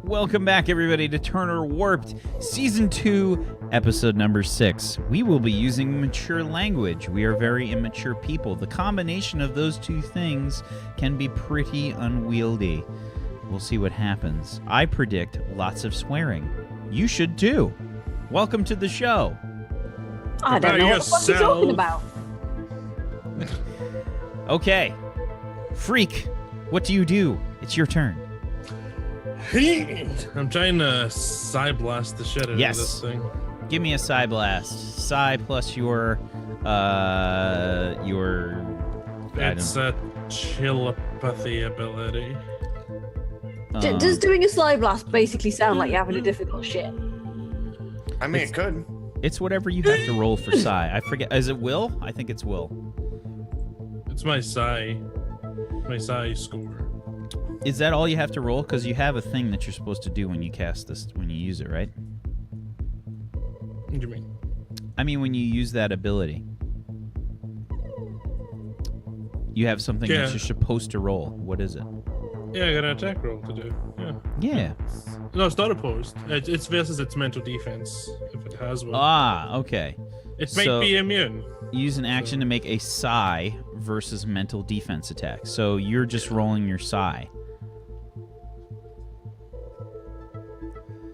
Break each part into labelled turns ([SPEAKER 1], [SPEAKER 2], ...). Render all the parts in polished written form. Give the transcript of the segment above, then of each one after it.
[SPEAKER 1] Welcome back, everybody, to Turner Warped, Season 2, Episode number 6. We will be using mature language. We are very immature people. The combination of those two things can be pretty unwieldy. We'll see what happens. I predict lots of swearing. You should too. Welcome to the show.
[SPEAKER 2] I don't know what the fuck you're talking about.
[SPEAKER 1] Okay. Freak, what do you do? It's your turn.
[SPEAKER 3] I'm trying to Psy Blast the shit out of this thing.
[SPEAKER 1] Give me a Psy Blast. Psy plus your
[SPEAKER 3] It's a telepathy ability.
[SPEAKER 2] Does doing a Psy Blast basically sound like you're having a difficult shit?
[SPEAKER 4] I mean, it could.
[SPEAKER 1] It's whatever you have to roll for Psy. I forget. Is it will? I think it's will.
[SPEAKER 3] It's my Psy score.
[SPEAKER 1] Is that all you have to roll? Because you have a thing that you're supposed to do when you cast this, when you use it, right?
[SPEAKER 3] What do you mean?
[SPEAKER 1] I mean, when you use that ability. You have something that you're supposed to roll. What is it?
[SPEAKER 3] Yeah, I got an attack roll to do. Yeah. No, it's not opposed. It's versus its mental defense, if it has one.
[SPEAKER 1] Ah, okay.
[SPEAKER 3] It might be immune.
[SPEAKER 1] Use an action to make a psi versus mental defense attack. So you're just rolling your psi.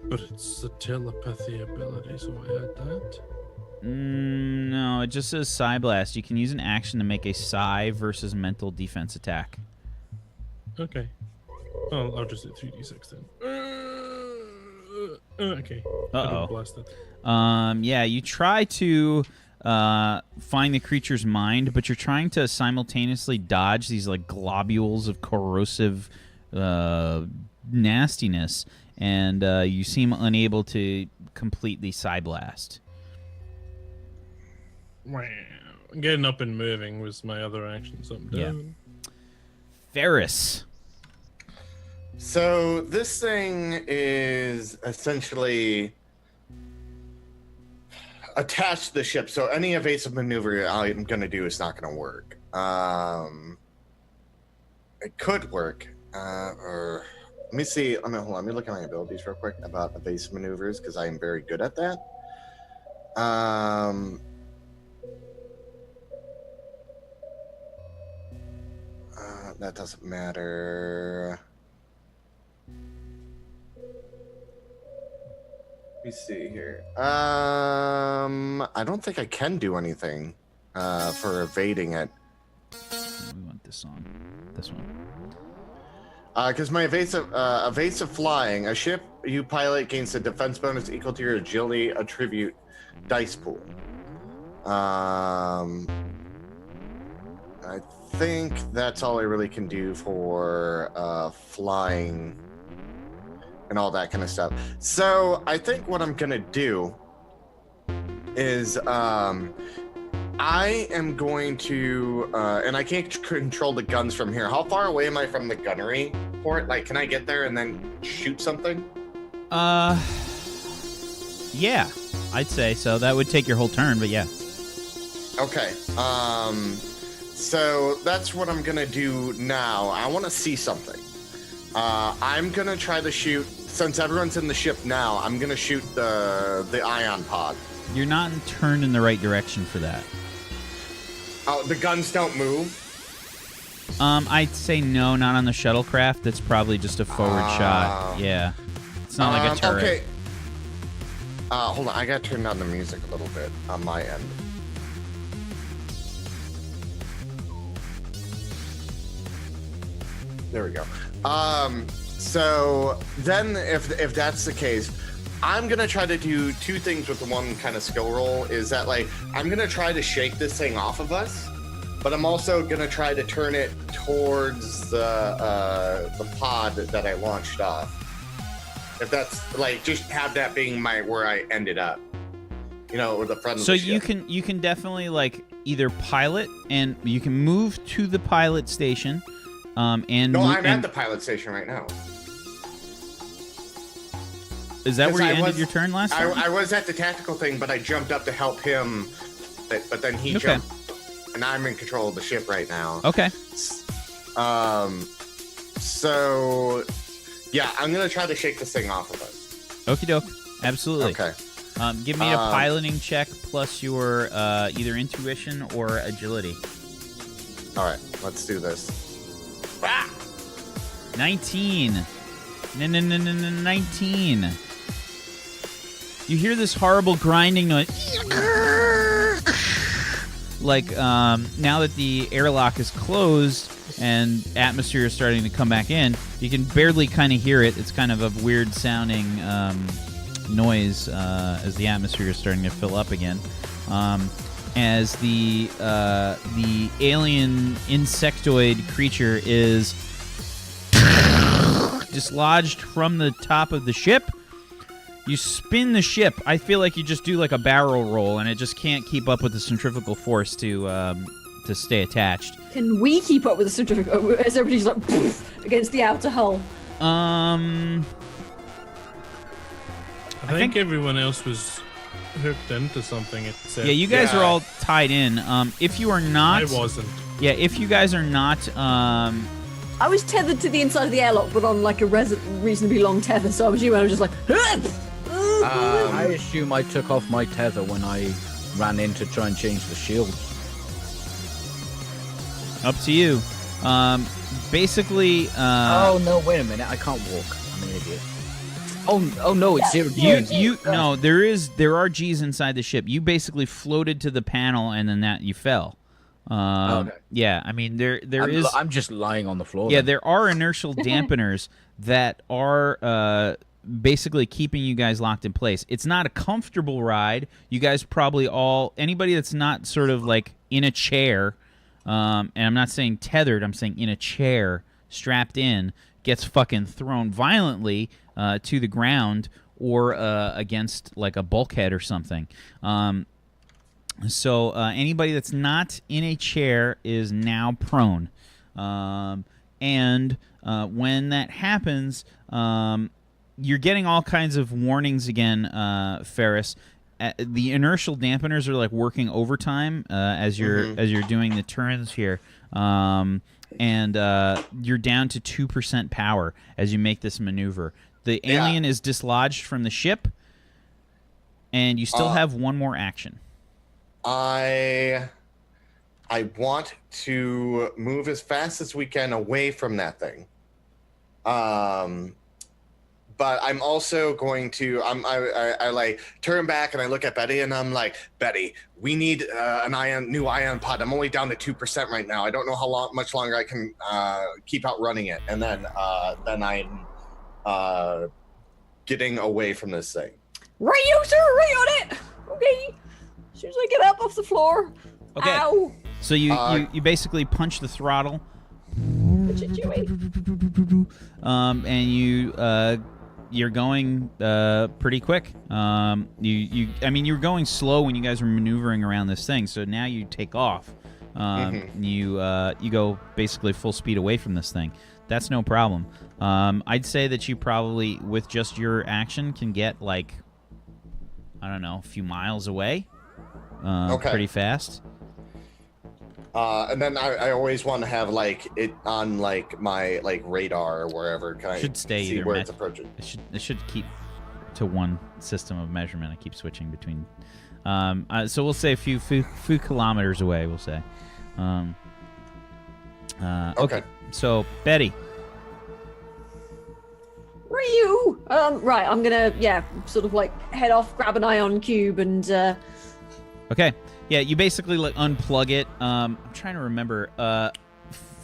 [SPEAKER 3] But it's a telepathy ability, so I add that.
[SPEAKER 1] No, it just says Psy Blast. You can use an action to make a psi versus mental defense attack.
[SPEAKER 3] Okay. I'll just do 3d6 then. Okay.
[SPEAKER 1] Uh-oh.
[SPEAKER 3] Blast it.
[SPEAKER 1] Yeah, you try to find the creature's mind, but you're trying to simultaneously dodge these like globules of corrosive nastiness, and you seem unable to complete the Psy Blast.
[SPEAKER 3] Wow. Getting up and moving was my other action, so I'm done.
[SPEAKER 1] Ferris.
[SPEAKER 4] So this thing is essentially attached to the ship, so any evasive maneuver I'm going to do is not going to work. It could work, or let me see. Hold on. Let me look at my abilities real quick about evasive maneuvers, because I am very good at that. That doesn't matter. Let me see here. I don't think I can do anything for evading it.
[SPEAKER 1] We want this song. This one.
[SPEAKER 4] Because my evasive flying, a ship you pilot gains a defense bonus equal to your agility attribute dice pool. I think that's all I really can do for flying and all that kind of stuff. So I think what I'm gonna do is I am going to and I can't control the guns from here. How far away am I from the gunnery port? Like, can I get there and then shoot something?
[SPEAKER 1] Yeah, I'd say so. That would take your whole turn, but yeah.
[SPEAKER 4] Okay. So that's what I'm gonna do now. I want to see something. I'm gonna try to shoot. Since everyone's in the ship now, I'm gonna shoot the ion pod.
[SPEAKER 1] You're not turned in the right direction for that.
[SPEAKER 4] Oh, the guns don't move?
[SPEAKER 1] I'd say no, not on the shuttlecraft. That's probably just a forward shot. Yeah. It's not like a turret.
[SPEAKER 4] Okay. Hold on. I gotta turn down the music a little bit on my end. There we go. So then if that's the case, I'm gonna try to do two things with the one kind of skill roll. Is that, like, I'm gonna try to shake this thing off of us, but I'm also gonna try to turn it towards the pod that I launched off. If that's, like, just have that being where I ended up, you know, or the front of the ship.
[SPEAKER 1] So you can definitely, like, either pilot, and you can move to the pilot station. I'm
[SPEAKER 4] at the pilot station right now.
[SPEAKER 1] Is that where you ended your turn last time?
[SPEAKER 4] I was at the tactical thing, but I jumped up to help him, but then he jumped, and I'm in control of the ship right now.
[SPEAKER 1] Okay.
[SPEAKER 4] So, yeah, I'm gonna try to shake this thing off of us.
[SPEAKER 1] Okie doke. Absolutely.
[SPEAKER 4] Okay.
[SPEAKER 1] Give me a piloting check plus your either intuition or agility.
[SPEAKER 4] All right, let's do this.
[SPEAKER 1] 19. 19. You hear this horrible grinding noise. Like, now that the airlock is closed and atmosphere is starting to come back in, you can barely kind of hear it. It's kind of a weird sounding noise as the atmosphere is starting to fill up again. As the alien insectoid creature is dislodged from the top of the ship. You spin the ship. I feel like you just do like a barrel roll, and it just can't keep up with the centrifugal force to stay attached.
[SPEAKER 2] Can we keep up with the centrifugal as everybody's like poof, against the outer hull?
[SPEAKER 3] I think everyone else was hooked into something.
[SPEAKER 1] Yeah, you guys are all tied in. If you are not,
[SPEAKER 3] I wasn't.
[SPEAKER 1] Yeah, if you guys are not,
[SPEAKER 2] I was tethered to the inside of the airlock, but on like a reasonably long tether. So I was just like.
[SPEAKER 5] I assume I took off my tether when I ran in to try and change the shield.
[SPEAKER 1] Up to you. Basically.
[SPEAKER 5] Oh no! Wait a minute! I can't walk. I'm an idiot. Oh no! It's zero.
[SPEAKER 1] No. There are G's inside the ship. You basically floated to the panel, and then you fell.
[SPEAKER 5] Okay.
[SPEAKER 1] Yeah, I mean there is.
[SPEAKER 5] I'm just lying on the floor.
[SPEAKER 1] Yeah,
[SPEAKER 5] then.
[SPEAKER 1] there are inertial dampeners that are basically keeping you guys locked in place. It's not a comfortable ride. You guys probably anybody that's not sort of like in a chair, and I'm not saying tethered. I'm saying in a chair, strapped in, gets fucking thrown violently to the ground or against like a bulkhead or something. So anybody that's not in a chair is now prone. And when that happens, you're getting all kinds of warnings again, Ferris. The inertial dampeners are like working overtime as you're doing the turns here. And you're down to 2% power as you make this maneuver. The alien is dislodged from the ship, and you still have one more action.
[SPEAKER 4] I want to move as fast as we can away from that thing. But I'm also going to I like turn back and I look at Betty and I'm like, Betty, we need a new ion pod. I'm only down to 2% right now. I don't know much longer I can keep outrunning it. And then I'm getting away from this thing.
[SPEAKER 2] Right, sir, right on it. Okay. As soon as I get up off the floor.
[SPEAKER 1] Okay.
[SPEAKER 2] Ow.
[SPEAKER 1] So you basically punch the throttle. And you're going pretty quick. You're going slow when you guys were maneuvering around this thing. So now you take off. You go basically full speed away from this thing. That's no problem. I'd say that you probably, with just your action, can get like, I don't know, a few miles away. Pretty fast.
[SPEAKER 4] And then I always want to have like it on like my like radar or wherever. Can I
[SPEAKER 1] should stay
[SPEAKER 4] see
[SPEAKER 1] either
[SPEAKER 4] where it's approaching?
[SPEAKER 1] It should keep to one system of measurement. I keep switching between. So we'll say a few kilometers away. We'll say. Okay. So Betty.
[SPEAKER 2] Ryu. Right. I'm gonna sort of like head off, grab an ion cube, and.
[SPEAKER 1] Okay. Yeah, you basically like unplug it. I'm trying to remember.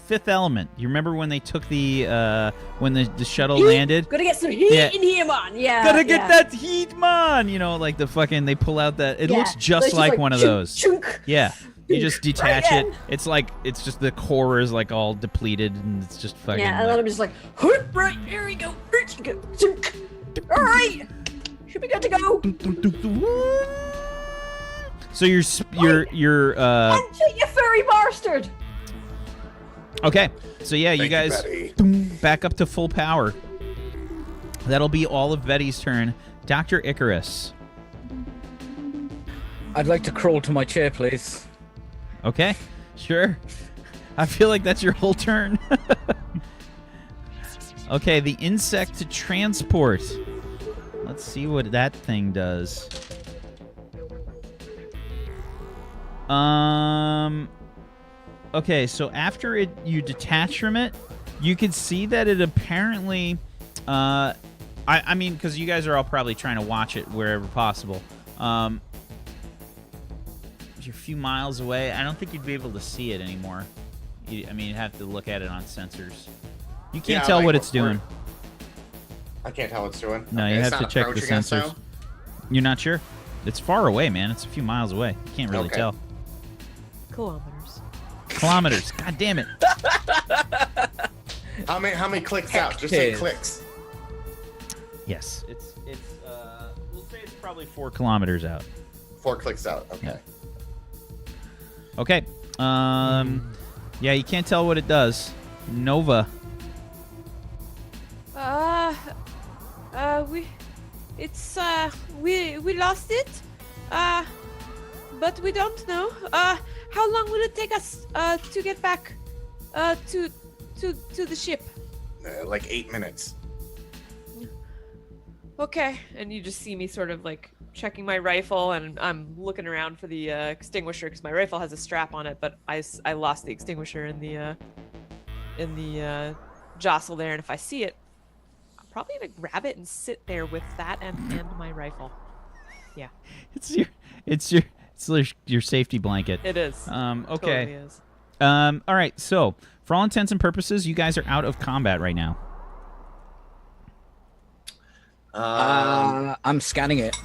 [SPEAKER 1] Fifth Element. You remember when they took the when the shuttle landed?
[SPEAKER 2] Gotta get some heat in here, man. Yeah.
[SPEAKER 1] Gotta get that heat, man. You know, like the fucking they pull out that. It looks just like one of those.
[SPEAKER 2] Chunk.
[SPEAKER 1] Yeah. You just detach it. It's like it's just the core is like all depleted and it's just fucking.
[SPEAKER 2] Yeah, and then I'm just like, right here we go. All right, should be good to go.
[SPEAKER 1] So you're
[SPEAKER 2] Punch it, you furry bastard.
[SPEAKER 1] Okay. So yeah, you guys back up to full power. That'll be all of Betty's turn. Dr. Icarus.
[SPEAKER 5] I'd like to crawl to my chair, please.
[SPEAKER 1] Okay. Sure. I feel like that's your whole turn. Okay, the insect to transport. Let's see what that thing does. Okay, so after you detach from it, you can see that it apparently, I mean, because you guys are all probably trying to watch it wherever possible. You're a few miles away. I don't think you'd be able to see it anymore. I mean, you'd have to look at it on sensors. You can't tell what it's doing.
[SPEAKER 4] I can't tell what it's doing.
[SPEAKER 1] No,
[SPEAKER 4] Okay,
[SPEAKER 1] you
[SPEAKER 4] it's
[SPEAKER 1] have to
[SPEAKER 4] not
[SPEAKER 1] check the
[SPEAKER 4] approaching us
[SPEAKER 1] sensors.
[SPEAKER 4] now?
[SPEAKER 1] You're not sure? It's far away, man. It's a few miles away. You can't really
[SPEAKER 4] Okay.
[SPEAKER 1] tell.
[SPEAKER 2] Kilometers.
[SPEAKER 1] God damn it.
[SPEAKER 4] How many clicks out? Just say clicks.
[SPEAKER 1] Yes. It's we'll say it's probably 4 kilometers out.
[SPEAKER 4] 4 clicks out. Okay.
[SPEAKER 1] Yeah. Okay. Yeah, you can't tell what it does. Nova.
[SPEAKER 6] We lost it. But we don't know. How long will it take us to get back to the ship?
[SPEAKER 4] Like 8 minutes.
[SPEAKER 6] Okay. And you just see me sort of like checking my rifle, and I'm looking around for the extinguisher because my rifle has a strap on it, but I lost the extinguisher in the jostle there, and if I see it, I'm probably gonna grab it and sit there with that and my rifle. Yeah.
[SPEAKER 1] It's your safety blanket.
[SPEAKER 6] It is.
[SPEAKER 1] Okay.
[SPEAKER 6] Totally is.
[SPEAKER 1] All right. So, for all intents and purposes, you guys are out of combat right now.
[SPEAKER 5] I'm scanning it.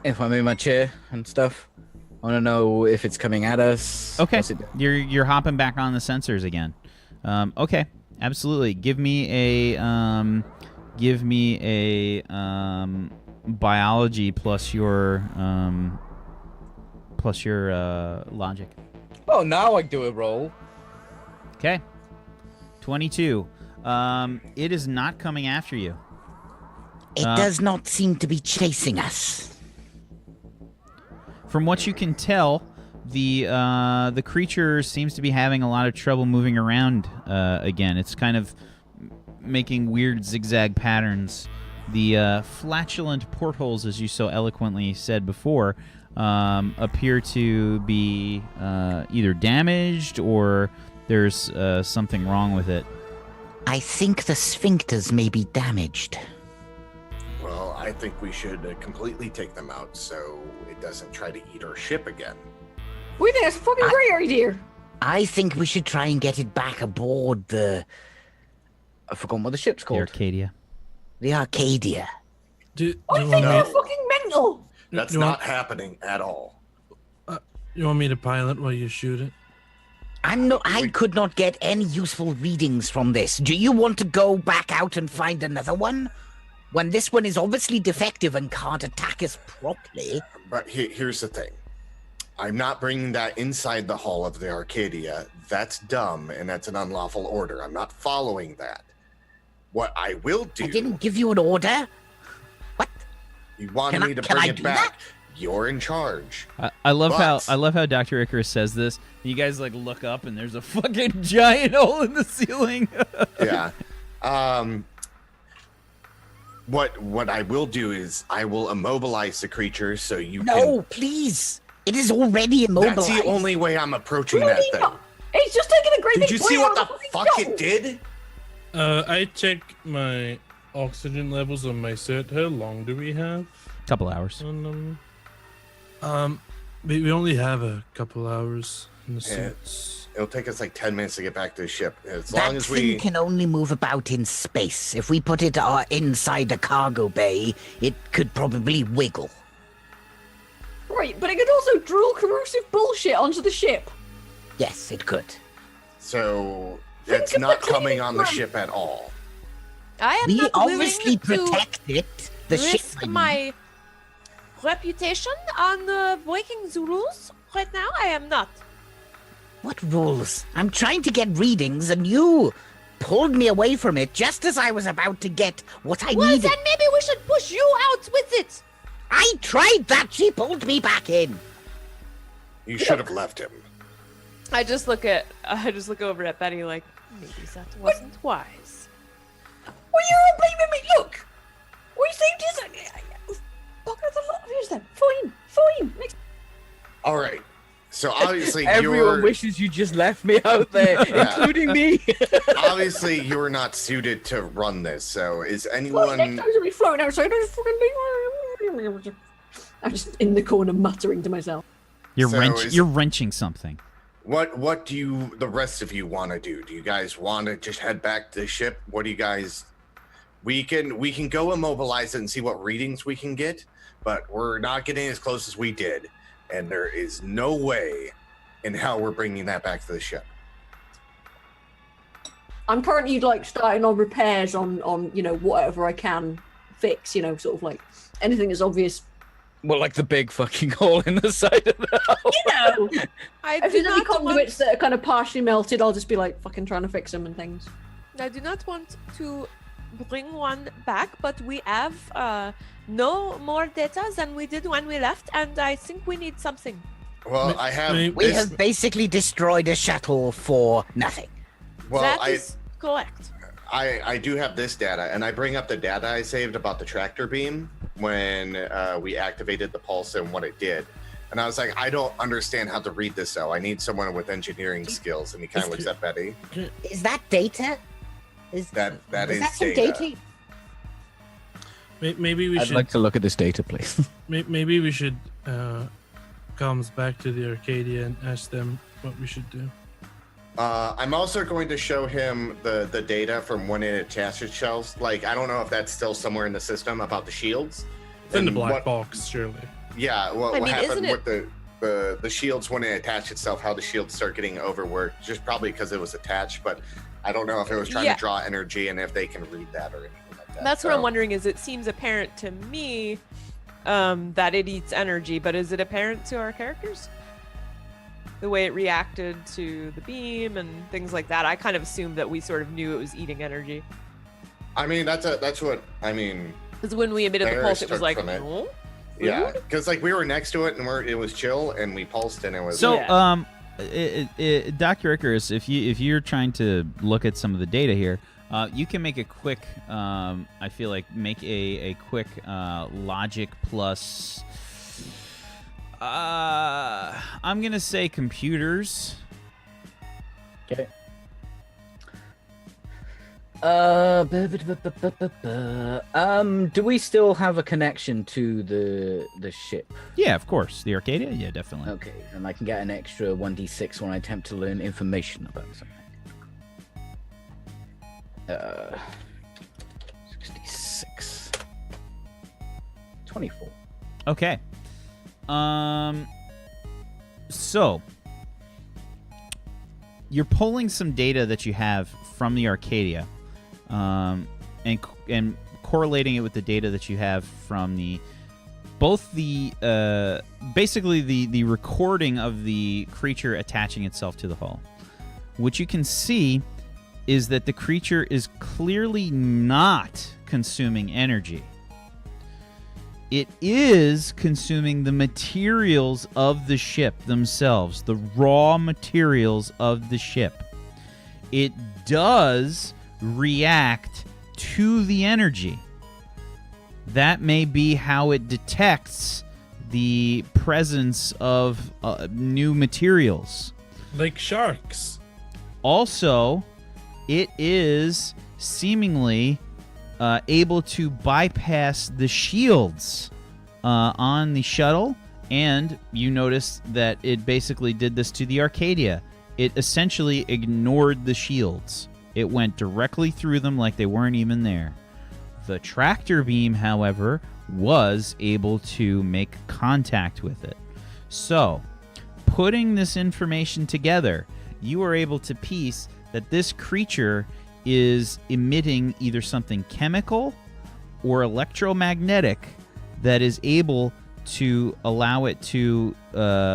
[SPEAKER 5] If I'm in my chair and stuff, I want to know if it's coming at us.
[SPEAKER 1] Okay.
[SPEAKER 5] What's it doing?
[SPEAKER 1] You're hopping back on the sensors again. Okay. Absolutely. Give me a biology plus your logic.
[SPEAKER 5] Oh, now I do a roll.
[SPEAKER 1] Okay. 22. It is not coming after you.
[SPEAKER 7] It does not seem to be chasing us.
[SPEAKER 1] From what you can tell, the creature seems to be having a lot of trouble moving around again. It's kind of making weird zigzag patterns. The flatulent portholes, as you so eloquently said before, appear to be either damaged or there's something wrong with it.
[SPEAKER 7] I think the sphincters may be damaged.
[SPEAKER 4] Well, I think we should completely take them out so it doesn't try to eat our ship again.
[SPEAKER 2] We think that's a fucking great idea.
[SPEAKER 7] I think we should try and get it back aboard the...
[SPEAKER 5] I've forgotten what the ship's
[SPEAKER 1] The
[SPEAKER 5] called.
[SPEAKER 1] Arcadia.
[SPEAKER 7] The Arcadia.
[SPEAKER 2] I think they're fucking mental.
[SPEAKER 4] That's not happening at all.
[SPEAKER 3] You want me to pilot while you shoot it?
[SPEAKER 7] I could not get any useful readings from this. Do you want to go back out and find another one? When this one is obviously defective and can't attack us properly.
[SPEAKER 4] But here's the thing. I'm not bringing that inside the hull of the Arcadia. That's dumb, and that's an unlawful order. I'm not following that. What I will do...
[SPEAKER 7] I didn't give you an order. What?
[SPEAKER 4] You wanted me to bring it back. You're in charge.
[SPEAKER 1] I love how Dr. Icarus says this. You guys like look up and there's a fucking giant hole in the ceiling.
[SPEAKER 4] Yeah. What I will do is I will immobilize the creature so you can...
[SPEAKER 7] No, please. It is already immobilized.
[SPEAKER 4] That's the only way I'm approaching that thing.
[SPEAKER 2] It's just taking a great
[SPEAKER 4] Did
[SPEAKER 2] big
[SPEAKER 4] you see
[SPEAKER 2] point
[SPEAKER 4] what
[SPEAKER 2] out
[SPEAKER 4] the
[SPEAKER 2] of
[SPEAKER 4] fuck
[SPEAKER 2] fucking
[SPEAKER 4] it did?
[SPEAKER 3] I check my oxygen levels on my set. How long do we have?
[SPEAKER 1] Couple hours.
[SPEAKER 3] We only have a couple hours in the suits.
[SPEAKER 4] It'll take us like 10 minutes to get back to the ship. As
[SPEAKER 7] That
[SPEAKER 4] long as
[SPEAKER 7] thing
[SPEAKER 4] we...
[SPEAKER 7] can only move about in space. If we put it inside a cargo bay, it could probably wiggle.
[SPEAKER 2] Right, but it could also drool corrosive bullshit onto the ship.
[SPEAKER 7] Yes, it could.
[SPEAKER 4] So it's not coming on the ship at all.
[SPEAKER 6] I am
[SPEAKER 7] We
[SPEAKER 6] not
[SPEAKER 7] obviously
[SPEAKER 6] willing to
[SPEAKER 7] protect it. The ship.
[SPEAKER 6] risk my reputation on breaking the rules right now. I am not.
[SPEAKER 7] What rules? I'm trying to get readings, and you pulled me away from it just as I was about to get what I
[SPEAKER 6] Well,
[SPEAKER 7] needed.
[SPEAKER 6] then maybe we should push you out with it.
[SPEAKER 7] I tried that. She pulled me back in.
[SPEAKER 4] You should have left him.
[SPEAKER 6] I just look over at Betty like, maybe that wasn't wise.
[SPEAKER 2] Well, you're all blaming me. Look, we saved his. Bugger the lot of yours then. Fine.
[SPEAKER 4] All right. So obviously
[SPEAKER 5] Everyone wishes you just left me out there, including me.
[SPEAKER 4] obviously you're not suited to run this. So is
[SPEAKER 2] Well,
[SPEAKER 4] anyone?
[SPEAKER 2] next time you'll be floating outside. I just fucking leave. I'm just in the corner muttering to myself.
[SPEAKER 1] You're
[SPEAKER 4] So
[SPEAKER 1] you're wrenching something.
[SPEAKER 4] What do the rest of you want to do? Do you guys want to just head back to the ship? What do you guys? We can go immobilize it and see what readings we can get, but we're not getting as close as we did, and there is no way in hell we're bringing that back to the ship.
[SPEAKER 2] I'm currently like starting on repairs on whatever I can fix. Sort of like anything that's obvious.
[SPEAKER 5] Well, like the big fucking hole in the side of the house.
[SPEAKER 6] I
[SPEAKER 2] If
[SPEAKER 6] do
[SPEAKER 2] there's any
[SPEAKER 6] not
[SPEAKER 2] conduits that are kind of partially melted, I'll just be like fucking trying to fix them and things.
[SPEAKER 6] I do not want to bring one back, but we have no more data than we did when we left, and I think we need something.
[SPEAKER 4] Well, I have.
[SPEAKER 7] We have basically destroyed a shuttle for nothing.
[SPEAKER 4] Well,
[SPEAKER 6] That is correct.
[SPEAKER 4] I do have this data, and I bring up the data I saved about the tractor beam when we activated the pulse and what it did. And I was like, I don't understand how to read this, though. I need someone with engineering skills. And he kind of looks at Betty.
[SPEAKER 7] Is that data?
[SPEAKER 4] That is
[SPEAKER 7] some
[SPEAKER 4] data.
[SPEAKER 3] Maybe we
[SPEAKER 5] I'd
[SPEAKER 3] should.
[SPEAKER 5] like to look at this data, please.
[SPEAKER 3] Maybe we should comes back to the Arcadia and ask them what we should do.
[SPEAKER 4] I'm also going to show him the data from when it attached itself. Like, I don't know if that's still somewhere in the system about the shields.
[SPEAKER 3] It's in the
[SPEAKER 4] And
[SPEAKER 3] black box, surely.
[SPEAKER 4] Yeah, what
[SPEAKER 6] I mean,
[SPEAKER 4] happened
[SPEAKER 6] isn't
[SPEAKER 4] with the shields when it attached itself, how the shields start getting overworked, just probably because it was attached, but I don't know if it was trying to draw energy and if they can read that or anything like that.
[SPEAKER 6] That's what I'm wondering. Is it seems apparent to me that it eats energy, but is it apparent to our characters? The way it reacted to the beam and things like that. I kind of assumed that we sort of knew it was eating energy.
[SPEAKER 4] I mean, that's what I mean.
[SPEAKER 6] Because when we emitted the
[SPEAKER 4] Ferris
[SPEAKER 6] pulse, it was
[SPEAKER 4] took
[SPEAKER 6] like,
[SPEAKER 4] from it.
[SPEAKER 6] no?
[SPEAKER 4] Yeah, because like we were next to it and it was chill and we pulsed and it was.
[SPEAKER 1] So,
[SPEAKER 6] Yeah.
[SPEAKER 1] Dr. Icarus, if you're trying to look at some of the data here, you can make a quick. I feel like make a quick logic plus. I'm gonna say computers.
[SPEAKER 5] Okay. Do we still have a connection to the ship?
[SPEAKER 1] Yeah, of course. The Arcadia? Yeah, definitely.
[SPEAKER 5] Okay, and I can get an extra 1d6 when I attempt to learn information about something. 66. 24.
[SPEAKER 1] Okay. So you're pulling some data that you have from the Arcadia, and correlating it with the data that you have from basically the recording of the creature attaching itself to the hull. What you can see is that the creature is clearly not consuming energy. It is consuming the materials of the ship themselves, the raw materials of the ship. It does react to the energy. That may be how it detects the presence of new materials.
[SPEAKER 3] Like sharks.
[SPEAKER 1] Also, it is seemingly able to bypass the shields on the shuttle, and you notice that it basically did this to the Arcadia. It essentially ignored the shields. It went directly through them like they weren't even there. The tractor beam, however, was able to make contact with it. So, putting this information together, you are able to piece that this creature is emitting either something chemical or electromagnetic that is able to allow it to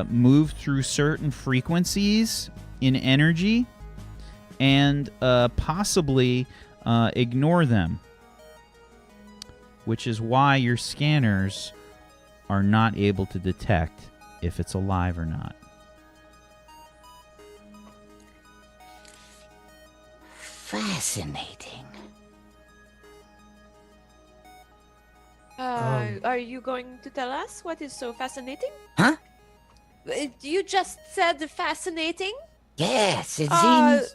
[SPEAKER 1] move through certain frequencies in energy and possibly ignore them, which is why your scanners are not able to detect if it's alive or not.
[SPEAKER 7] Fascinating.
[SPEAKER 6] Are you going to tell us what is so fascinating?
[SPEAKER 7] Huh?
[SPEAKER 6] You just said fascinating.
[SPEAKER 7] Yes, it
[SPEAKER 6] Uh,
[SPEAKER 7] seems.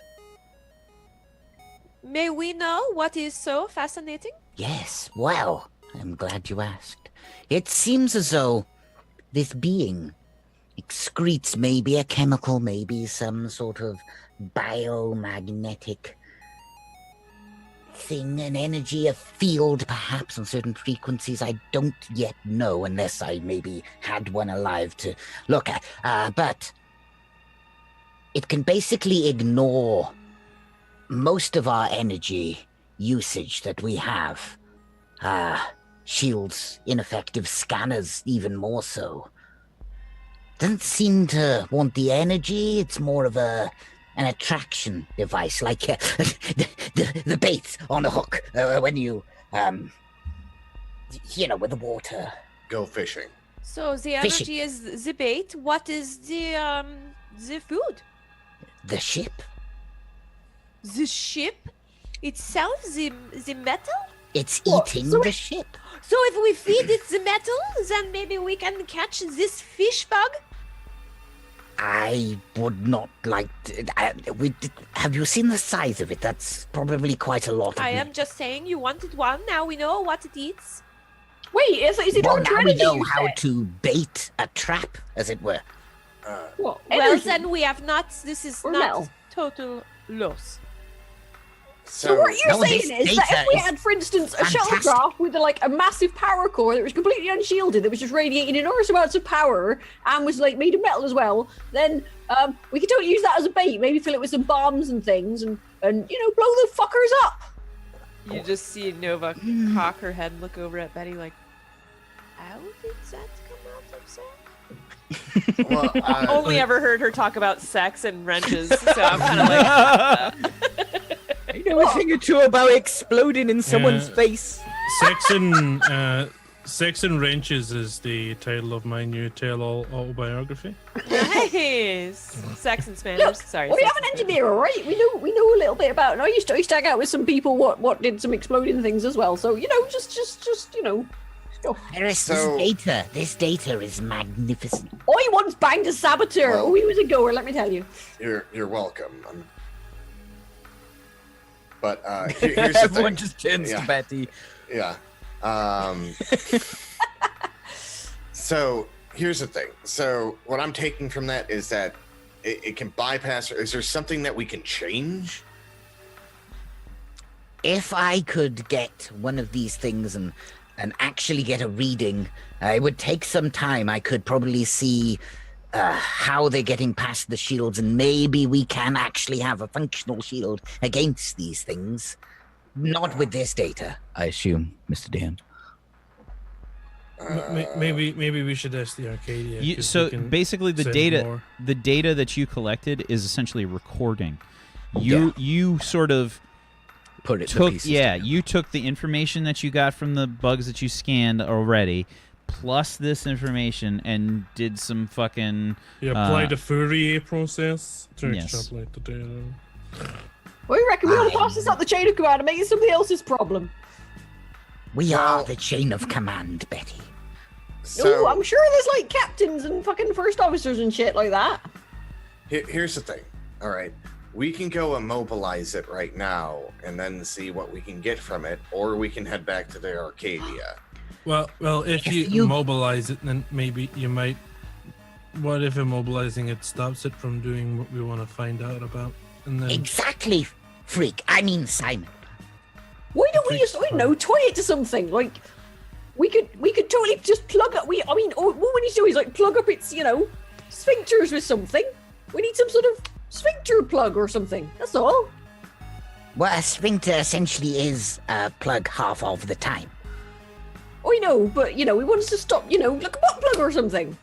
[SPEAKER 6] May we know what is so fascinating?
[SPEAKER 7] Yes, well, I'm glad you asked. It seems as though this being excretes maybe a chemical, maybe some sort of biomagnetic thing, an energy, a field perhaps on certain frequencies. I don't yet know unless I maybe had one alive to look at. But it can basically ignore most of our energy usage that we have. Shields, ineffective scanners, even more so. Doesn't seem to want the energy. It's more of an attraction device, like the bait on a hook when you, with the water.
[SPEAKER 4] Go fishing.
[SPEAKER 6] So the
[SPEAKER 7] Fishing.
[SPEAKER 6] energy is the bait. What is the food?
[SPEAKER 7] The ship?
[SPEAKER 6] The ship itself? The metal?
[SPEAKER 7] It's
[SPEAKER 2] What?
[SPEAKER 7] eating
[SPEAKER 2] So
[SPEAKER 7] the
[SPEAKER 2] it-
[SPEAKER 7] ship.
[SPEAKER 6] So if we feed it the metal, then maybe we can catch this fish bug?
[SPEAKER 7] I would not like to. Have you seen the size of it? That's probably quite a lot of
[SPEAKER 6] I
[SPEAKER 7] meat.
[SPEAKER 6] am just saying you wanted one. Now we know what it eats.
[SPEAKER 2] Wait, is it
[SPEAKER 7] Well,
[SPEAKER 2] on
[SPEAKER 7] now we
[SPEAKER 2] energy?
[SPEAKER 7] know
[SPEAKER 2] you
[SPEAKER 7] how
[SPEAKER 2] said?
[SPEAKER 7] to bait a trap, as it were.
[SPEAKER 2] What?
[SPEAKER 6] Well,
[SPEAKER 2] Energy?
[SPEAKER 6] then we have not. This is
[SPEAKER 2] Or
[SPEAKER 6] not
[SPEAKER 2] metal.
[SPEAKER 6] total loss.
[SPEAKER 2] So what you're
[SPEAKER 7] No,
[SPEAKER 2] saying
[SPEAKER 7] this
[SPEAKER 2] is that
[SPEAKER 7] data
[SPEAKER 2] if we
[SPEAKER 7] is
[SPEAKER 2] had, for instance, a
[SPEAKER 7] fantastic.
[SPEAKER 2] shuttlecraft with a massive power core that was completely unshielded, that was just radiating enormous amounts of power and was made of metal as well, then we could totally use that as a bait. Maybe fill it with some bombs and things, and blow the fuckers up.
[SPEAKER 6] You just see Nova cock her head and look over at Betty like, how did that come out of sex?
[SPEAKER 4] Well,
[SPEAKER 6] Only ever heard her talk about sex and wrenches, so I'm kind of like,
[SPEAKER 5] I know a thing or two about exploding in someone's
[SPEAKER 3] Yeah.
[SPEAKER 5] face.
[SPEAKER 3] Sex and Wrenches is the title of my new tell-all autobiography.
[SPEAKER 6] nice. Sex and Spanish. Sorry.
[SPEAKER 2] We
[SPEAKER 6] sex
[SPEAKER 2] have an
[SPEAKER 6] and
[SPEAKER 2] engineer, all right? We know a little bit about. And I used to hang out with some people what did some exploding things as well. So just stuff.
[SPEAKER 7] Ferris,
[SPEAKER 4] So-
[SPEAKER 7] this data is magnificent.
[SPEAKER 2] I once banged a saboteur.
[SPEAKER 4] Well-
[SPEAKER 2] Oh, he was a goer, let me tell you.
[SPEAKER 4] You're welcome. But here's the
[SPEAKER 5] Everyone
[SPEAKER 4] thing.
[SPEAKER 5] just turns
[SPEAKER 4] Yeah.
[SPEAKER 5] to Betty.
[SPEAKER 4] Yeah. So here's the thing. So what I'm taking from that is that it can bypass. Is there something that we can change?
[SPEAKER 7] If I could get one of these things and actually get a reading, it would take some time. I could probably see how they're getting past the shields, and maybe we can actually have a functional shield against these things. Not with this data, I assume, Mr. Dan.
[SPEAKER 3] Maybe we should ask the Arcadia. 'cause
[SPEAKER 1] So
[SPEAKER 3] we can
[SPEAKER 1] basically, the
[SPEAKER 3] send
[SPEAKER 1] data
[SPEAKER 3] more.
[SPEAKER 1] that you collected is essentially a recording. You sort of
[SPEAKER 7] Put it.
[SPEAKER 1] took you took the information that you got from the bugs that you scanned already, plus this information, and did some fucking
[SPEAKER 3] You apply the Fourier process to
[SPEAKER 1] yes.
[SPEAKER 3] extrapolate the data.
[SPEAKER 2] We reckon we ought to pass this up the chain of command and make it somebody else's problem.
[SPEAKER 7] We are the chain of command, Betty.
[SPEAKER 4] So
[SPEAKER 2] I'm sure there's captains and fucking first officers and shit like that.
[SPEAKER 4] here's the thing. All right. We can go immobilize it right now and then see what we can get from it, or we can head back to the Arcadia.
[SPEAKER 3] Well, if you
[SPEAKER 7] you-
[SPEAKER 3] immobilize it, then maybe you might. What if immobilizing it stops it from doing what we want to find out about? And then
[SPEAKER 7] Exactly, freak. I mean, Simon.
[SPEAKER 2] Why don't we just, tie it to something? We could totally just plug up. What we need to do is plug up its, sphincters with something. We need some sort of sphincter plug or something. That's all.
[SPEAKER 7] Well, a sphincter essentially is a plug half of the time.
[SPEAKER 2] I know, but we want us to stop. Like a butt plug or something.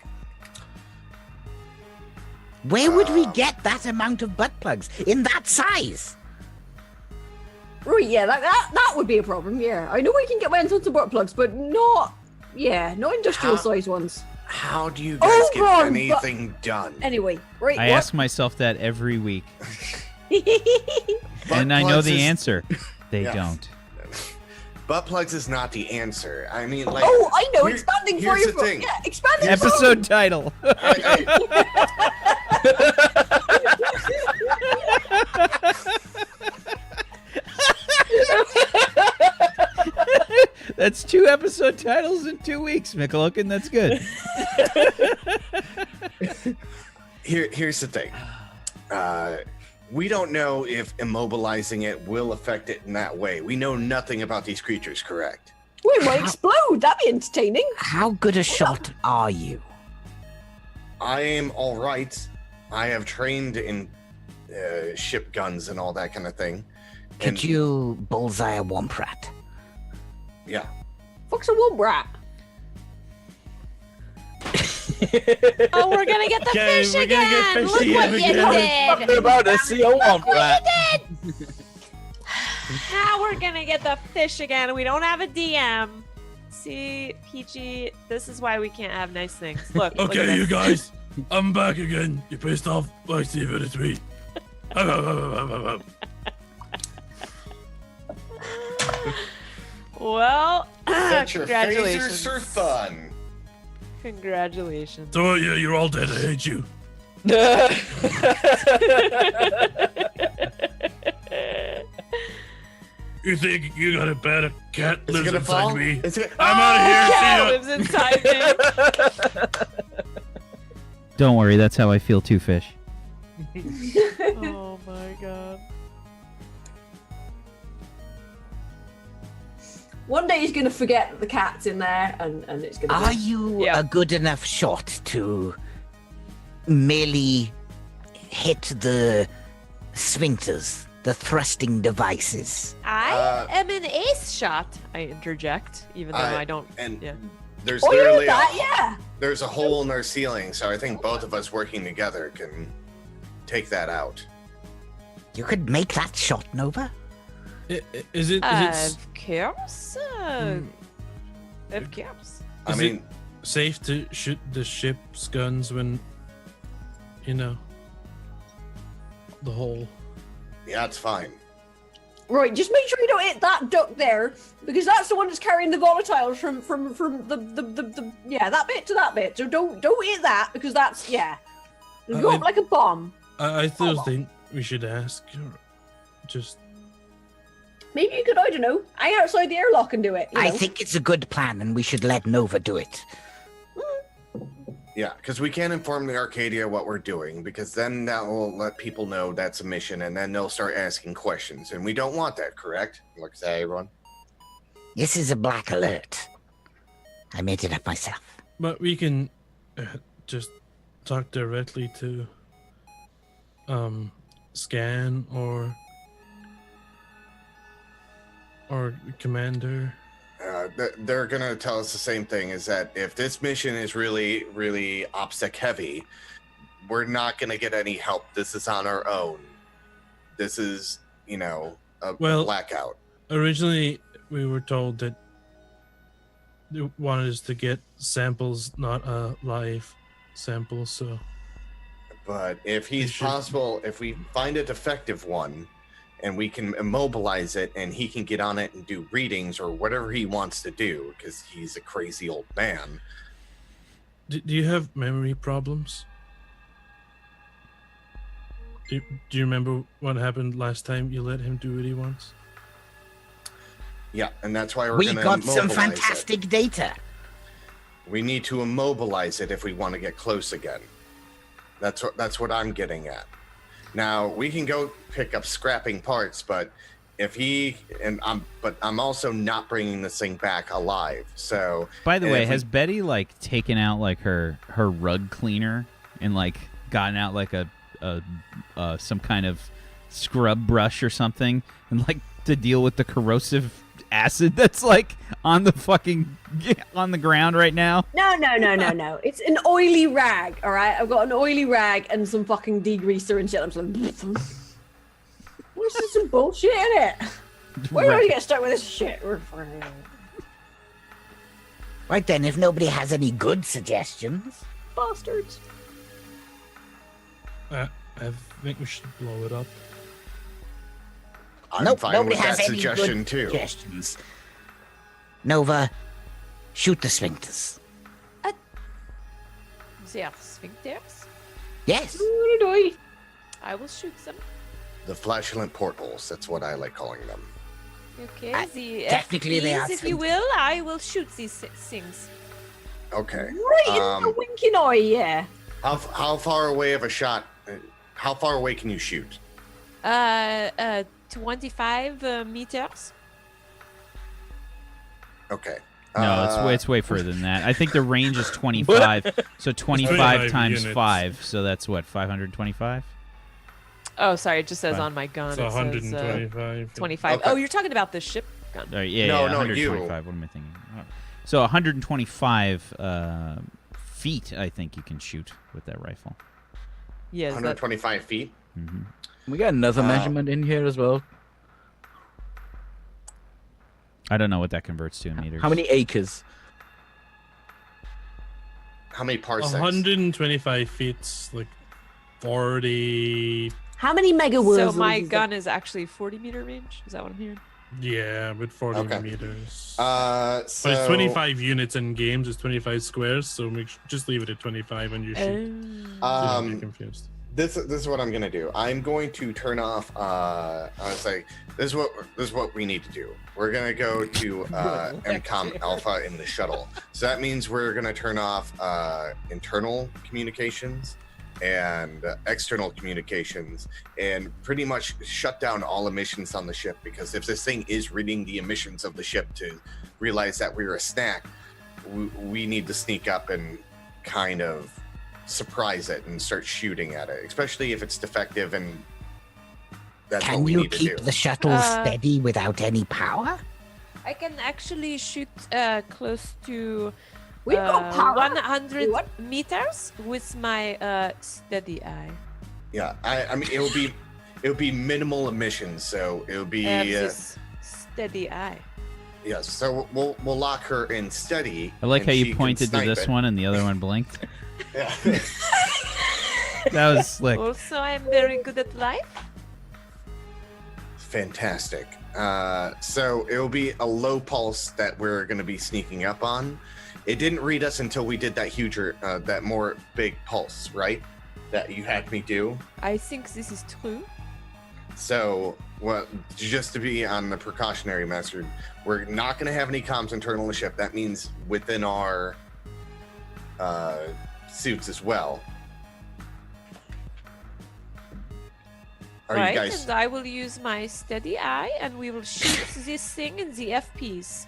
[SPEAKER 7] Where would we get that amount of butt plugs in that size?
[SPEAKER 2] Right? Yeah, that would be a problem. Yeah, I know we can get my hands on some butt plugs, but not industrial size ones.
[SPEAKER 4] How do you guys
[SPEAKER 2] Oh,
[SPEAKER 4] get
[SPEAKER 2] God,
[SPEAKER 4] anything done?
[SPEAKER 2] Anyway, right?
[SPEAKER 1] I ask myself that every week. And I know
[SPEAKER 4] plugs
[SPEAKER 1] the
[SPEAKER 4] is-
[SPEAKER 1] answer. They
[SPEAKER 4] Yes.
[SPEAKER 1] don't.
[SPEAKER 4] Butt plugs is not the answer. I mean, like.
[SPEAKER 2] Oh, I know.
[SPEAKER 4] here-
[SPEAKER 2] Expanding
[SPEAKER 4] here's
[SPEAKER 2] for you.
[SPEAKER 4] the thing.
[SPEAKER 2] Yeah, expanding.
[SPEAKER 1] Episode title. That's 2 episode titles in 2 weeks, Mickelokin. That's good.
[SPEAKER 4] Here's the thing. We don't know if immobilizing it will affect it in that way. We know nothing about these creatures, correct?
[SPEAKER 2] We might explode. That'd be entertaining.
[SPEAKER 7] How good a shot are you?
[SPEAKER 4] I am all right. I have trained in ship guns and all that kind of thing.
[SPEAKER 7] Could you bullseye a womp rat?
[SPEAKER 4] Yeah.
[SPEAKER 2] Fuck's a womp rat.
[SPEAKER 6] Oh, we're gonna get the
[SPEAKER 3] Okay,
[SPEAKER 6] fish
[SPEAKER 3] we're gonna get
[SPEAKER 6] again.
[SPEAKER 3] fish
[SPEAKER 6] Look
[SPEAKER 3] again,
[SPEAKER 6] what you
[SPEAKER 3] again.
[SPEAKER 6] did.
[SPEAKER 5] about to see a womp rat.
[SPEAKER 6] Now we're gonna get the fish again. We don't have a DM. See, Peachy, this is why we can't have nice things. Look. look at
[SPEAKER 3] Okay, you
[SPEAKER 6] this.
[SPEAKER 3] guys, I'm back again. You pissed off by Steven and me.
[SPEAKER 6] Well,
[SPEAKER 4] Set your phasers
[SPEAKER 6] congratulations.
[SPEAKER 4] for fun.
[SPEAKER 6] Congratulations.
[SPEAKER 3] So yeah, you're all dead. I hate you. You think you got a bad cat
[SPEAKER 4] Is it
[SPEAKER 3] lives
[SPEAKER 4] gonna
[SPEAKER 3] inside
[SPEAKER 4] fall?
[SPEAKER 3] me?
[SPEAKER 4] Is it?
[SPEAKER 3] I'm out of here.
[SPEAKER 6] Cat
[SPEAKER 3] See ya.
[SPEAKER 6] lives inside me.
[SPEAKER 1] Don't worry, that's how I feel too, Fish.
[SPEAKER 6] Oh my god.
[SPEAKER 2] One day he's gonna forget that the cat's in there, and it's gonna.
[SPEAKER 7] Are you
[SPEAKER 6] Yeah.
[SPEAKER 7] a good enough shot to merely hit the sphincters, the thrusting devices?
[SPEAKER 6] I am an ace shot. I interject, even though I don't.
[SPEAKER 4] And
[SPEAKER 6] Yeah.
[SPEAKER 4] there's
[SPEAKER 2] Oh, you
[SPEAKER 4] literally
[SPEAKER 2] did that, yeah.
[SPEAKER 4] there's a hole in our ceiling, so I think both of us working together can take that out.
[SPEAKER 7] You could make that shot, Nova.
[SPEAKER 3] Is it?
[SPEAKER 6] Of course.
[SPEAKER 3] Hmm.
[SPEAKER 6] Of course.
[SPEAKER 4] I
[SPEAKER 3] Is
[SPEAKER 4] mean,
[SPEAKER 3] it safe to shoot the ship's guns when, the hole?
[SPEAKER 4] yeah, it's fine.
[SPEAKER 2] Right, just make sure you don't hit that duck there, because that's the one that's carrying the volatiles from the yeah, that bit to that bit. So don't hit that, because that's it'll go up like a bomb.
[SPEAKER 3] I still think we should ask. Just
[SPEAKER 2] Maybe you could, I don't know, hang outside the airlock and do it. You
[SPEAKER 7] I
[SPEAKER 2] know?
[SPEAKER 7] think it's a good plan, and we should let Nova do it.
[SPEAKER 4] Yeah, because we can't inform the Arcadia what we're doing, because then that will let people know that's a mission, and then they'll start asking questions, and we don't want that, correct? Look, say everyone.
[SPEAKER 7] This is a black alert. I made it up myself.
[SPEAKER 3] But we can just talk directly to Scan or Commander.
[SPEAKER 4] They're gonna tell us the same thing: is that if this mission is really, really OPSEC heavy, we're not gonna get any help. This is on our own. This is, a blackout.
[SPEAKER 3] Originally, we were told that they wanted us to get samples, not a live sample. So
[SPEAKER 4] But if he's
[SPEAKER 3] should-
[SPEAKER 4] possible, if we find a defective one, and we can immobilize it, and he can get on it and do readings or whatever he wants to do, because he's a crazy old man.
[SPEAKER 3] do you have memory problems? Do you remember what happened last time you let him do what he wants?
[SPEAKER 4] Yeah, and that's why we're
[SPEAKER 7] We
[SPEAKER 4] gonna
[SPEAKER 7] got some
[SPEAKER 4] immobilize
[SPEAKER 7] fantastic data.
[SPEAKER 4] it. We need to immobilize it if we want to get close again. That's what I'm getting at. Now we can go pick up scrapping parts, but I'm also not bringing this thing back alive. So
[SPEAKER 1] By the
[SPEAKER 4] and
[SPEAKER 1] way,
[SPEAKER 4] if we-
[SPEAKER 1] has Betty taken out her rug cleaner and gotten out a some kind of scrub brush or something and to deal with the corrosive acid that's on the ground right now?
[SPEAKER 2] No. It's an oily rag, all right? I've got an oily rag and some fucking degreaser and shit. I'm just like, this is some bullshit, innit? Where do I get stuck with this shit?
[SPEAKER 7] Right then, if nobody has any good suggestions.
[SPEAKER 2] Bastards.
[SPEAKER 3] I think we should blow it up.
[SPEAKER 4] I'm
[SPEAKER 7] Nope,
[SPEAKER 4] fine
[SPEAKER 7] nobody
[SPEAKER 4] with
[SPEAKER 7] has
[SPEAKER 4] that
[SPEAKER 7] any
[SPEAKER 4] suggestion
[SPEAKER 7] good
[SPEAKER 4] too.
[SPEAKER 7] suggestions. Nova, shoot the sphincters.
[SPEAKER 6] They are sphincters.
[SPEAKER 7] Yes.
[SPEAKER 6] I will shoot them.
[SPEAKER 4] The flatulent portholes. That's what I like calling them.
[SPEAKER 6] Okay, the
[SPEAKER 7] technically they
[SPEAKER 6] FPs,
[SPEAKER 7] are
[SPEAKER 6] if you will, I will shoot these things.
[SPEAKER 4] Okay.
[SPEAKER 2] Right in the winking eye, yeah.
[SPEAKER 4] How far away of a shot? How far away can you shoot?
[SPEAKER 6] 25 meters.
[SPEAKER 4] Okay.
[SPEAKER 1] No, it's way further than that. I think the range is 25. So 25
[SPEAKER 3] 25
[SPEAKER 1] times
[SPEAKER 3] units.
[SPEAKER 1] 5. So that's what, 525?
[SPEAKER 6] Oh, sorry, it just says
[SPEAKER 1] Fine.
[SPEAKER 6] on my gun.
[SPEAKER 3] It's
[SPEAKER 6] It says
[SPEAKER 3] 125.
[SPEAKER 6] 25.
[SPEAKER 4] Okay.
[SPEAKER 6] Oh, you're talking about the ship gun.
[SPEAKER 1] Yeah,
[SPEAKER 4] No,
[SPEAKER 1] yeah,
[SPEAKER 4] no,
[SPEAKER 1] 125. What am I thinking? Oh. So 125 feet, I think you can shoot with that rifle.
[SPEAKER 6] Yes, that,
[SPEAKER 4] 125 feet.
[SPEAKER 5] We got another measurement in here as well.
[SPEAKER 1] I don't know what that converts to in meters.
[SPEAKER 5] How many acres?
[SPEAKER 4] How many parsecs?
[SPEAKER 3] 125 feet, like 40.
[SPEAKER 2] How many megaworlds?
[SPEAKER 6] so my gun is actually 40-meter range. Is that what I'm hearing?
[SPEAKER 3] Yeah, with 40
[SPEAKER 4] Okay.
[SPEAKER 3] meters.
[SPEAKER 4] So
[SPEAKER 3] But it's 25 units in games. It's 25 squares. So just leave it at 25 on your sheet. So don't get confused.
[SPEAKER 4] This is what I'm gonna do. I'm going to turn off. I was like, this is what we need to do. We're gonna go to MCOM Alpha in the shuttle. So that means we're gonna turn off internal communications and external communications, and pretty much shut down all emissions on the ship. Because if this thing is reading the emissions of the ship to realize that we're a snack, we need to sneak up and kind of surprise it and start shooting at it, especially if it's defective, and that's what
[SPEAKER 7] Can
[SPEAKER 4] we
[SPEAKER 7] you
[SPEAKER 4] need to
[SPEAKER 7] keep
[SPEAKER 4] do.
[SPEAKER 7] the shuttle steady without any power?
[SPEAKER 6] I can actually shoot close to
[SPEAKER 2] We've got power.
[SPEAKER 6] 100
[SPEAKER 2] What?
[SPEAKER 6] meters with my steady eye.
[SPEAKER 4] Yeah, I mean it'll be minimal emissions, so it'll be
[SPEAKER 6] I have this steady eye.
[SPEAKER 4] yes. So we'll lock her in steady.
[SPEAKER 1] I like
[SPEAKER 4] and
[SPEAKER 1] how
[SPEAKER 4] she
[SPEAKER 1] you
[SPEAKER 4] can
[SPEAKER 1] pointed to
[SPEAKER 4] snipe
[SPEAKER 1] this
[SPEAKER 4] it.
[SPEAKER 1] one and the other one blinked.
[SPEAKER 4] Yeah.
[SPEAKER 1] That was slick.
[SPEAKER 6] Also, I'm very good at life.
[SPEAKER 4] Fantastic. So it'll be a low pulse that we're going to be sneaking up on. It didn't read us until we did that huger, that more big pulse, right? That you had me do.
[SPEAKER 6] I think this is true.
[SPEAKER 4] So, well, just to be on the precautionary measure, we're not going to have any comms internal to the ship. That means within our suits as well. Are
[SPEAKER 6] Right,
[SPEAKER 4] you guys?
[SPEAKER 6] and I will use my steady eye, and we will shoot this thing in the FPs.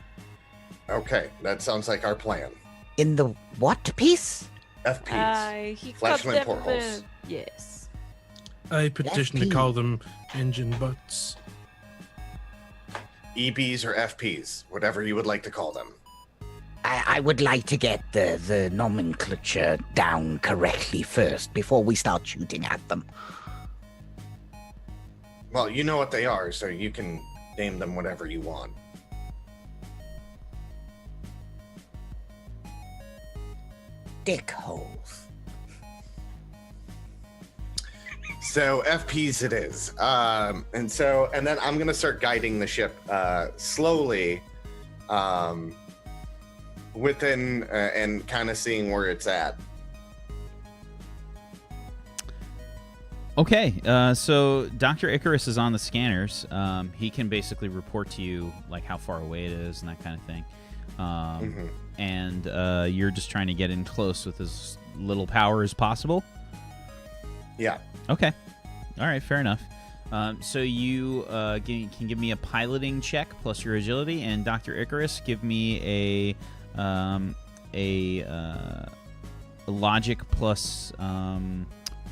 [SPEAKER 4] Okay, that sounds like our plan.
[SPEAKER 7] In the what piece?
[SPEAKER 4] FPs.
[SPEAKER 6] He cut
[SPEAKER 4] Flashlight
[SPEAKER 6] them.
[SPEAKER 4] portholes.
[SPEAKER 6] Yes.
[SPEAKER 3] I petition to
[SPEAKER 7] FP.
[SPEAKER 3] call them engine butts.
[SPEAKER 4] EBs or FPs, whatever you would like to call them.
[SPEAKER 7] I would like to get the nomenclature down correctly first before we start shooting at them.
[SPEAKER 4] Well, you know what they are, so you can name them whatever you want.
[SPEAKER 7] Dick holes.
[SPEAKER 4] So FPs it is. And then I'm gonna start guiding the ship slowly within and kind of seeing where it's at.
[SPEAKER 1] Okay, so Dr. Icarus is on the scanners. He can basically report to you like how far away it is and that kind of thing. And you're just trying to get in close with as little power as possible.
[SPEAKER 4] Yeah.
[SPEAKER 1] Okay. All right, fair enough. So you can give me a piloting check plus your agility, and Dr. Icarus, give me a logic plus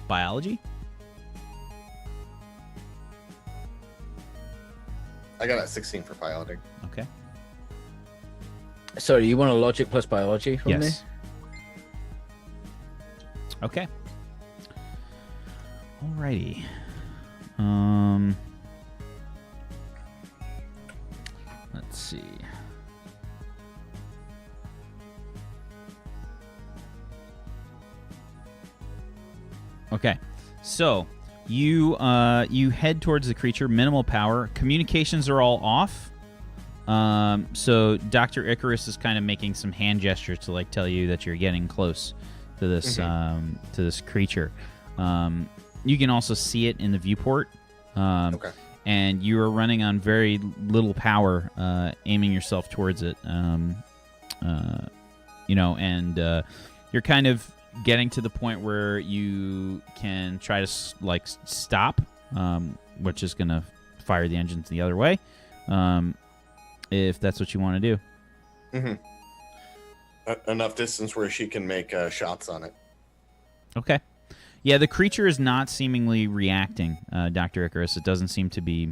[SPEAKER 1] biology.
[SPEAKER 4] I got a 16 for piloting.
[SPEAKER 1] Okay.
[SPEAKER 5] Sorry, you want a logic plus biology from me?
[SPEAKER 1] Yes. Okay. Alrighty. Let's see. Okay. So, You head towards the creature. Minimal power. Communications are all off. So Dr. Icarus is kind of making some hand gestures to like tell you that you're getting close to this creature. You can also see it in the viewport.
[SPEAKER 4] Okay.
[SPEAKER 1] And you are running on very little power, aiming yourself towards it. You're kind of getting to the point where you can try to stop, which is going to fire the engines the other way, if that's what you want to do.
[SPEAKER 4] Enough distance where she can make shots on it.
[SPEAKER 1] Okay. Yeah, the creature is not seemingly reacting, Dr. Icarus. It doesn't seem to be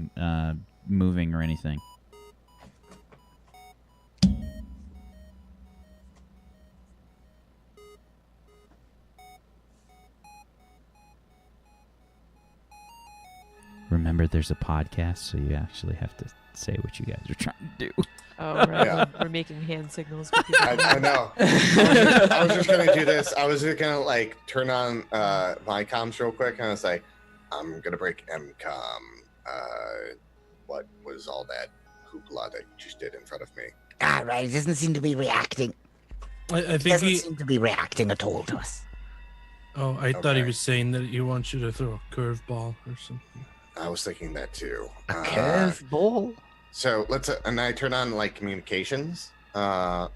[SPEAKER 1] moving or anything. Remember, there's a podcast, so you actually have to say what you guys are trying to do.
[SPEAKER 6] Oh, right.
[SPEAKER 4] Yeah.
[SPEAKER 6] We're making hand signals.
[SPEAKER 4] I know. I was just gonna do this. I was just gonna like turn on my comms real quick, and I was like, I'm gonna break MCOM. What was all that hoopla that you just did in front of me?
[SPEAKER 7] Ah, right. It doesn't seem to be reacting.
[SPEAKER 3] I
[SPEAKER 7] It
[SPEAKER 3] think
[SPEAKER 7] doesn't
[SPEAKER 3] he.
[SPEAKER 7] seem to be reacting at all to us.
[SPEAKER 3] Oh, I thought he
[SPEAKER 4] Okay.
[SPEAKER 3] was saying that he wants you to throw a curveball or something.
[SPEAKER 4] I was thinking that too.
[SPEAKER 7] A curveball?
[SPEAKER 4] So let's and I turn on like communications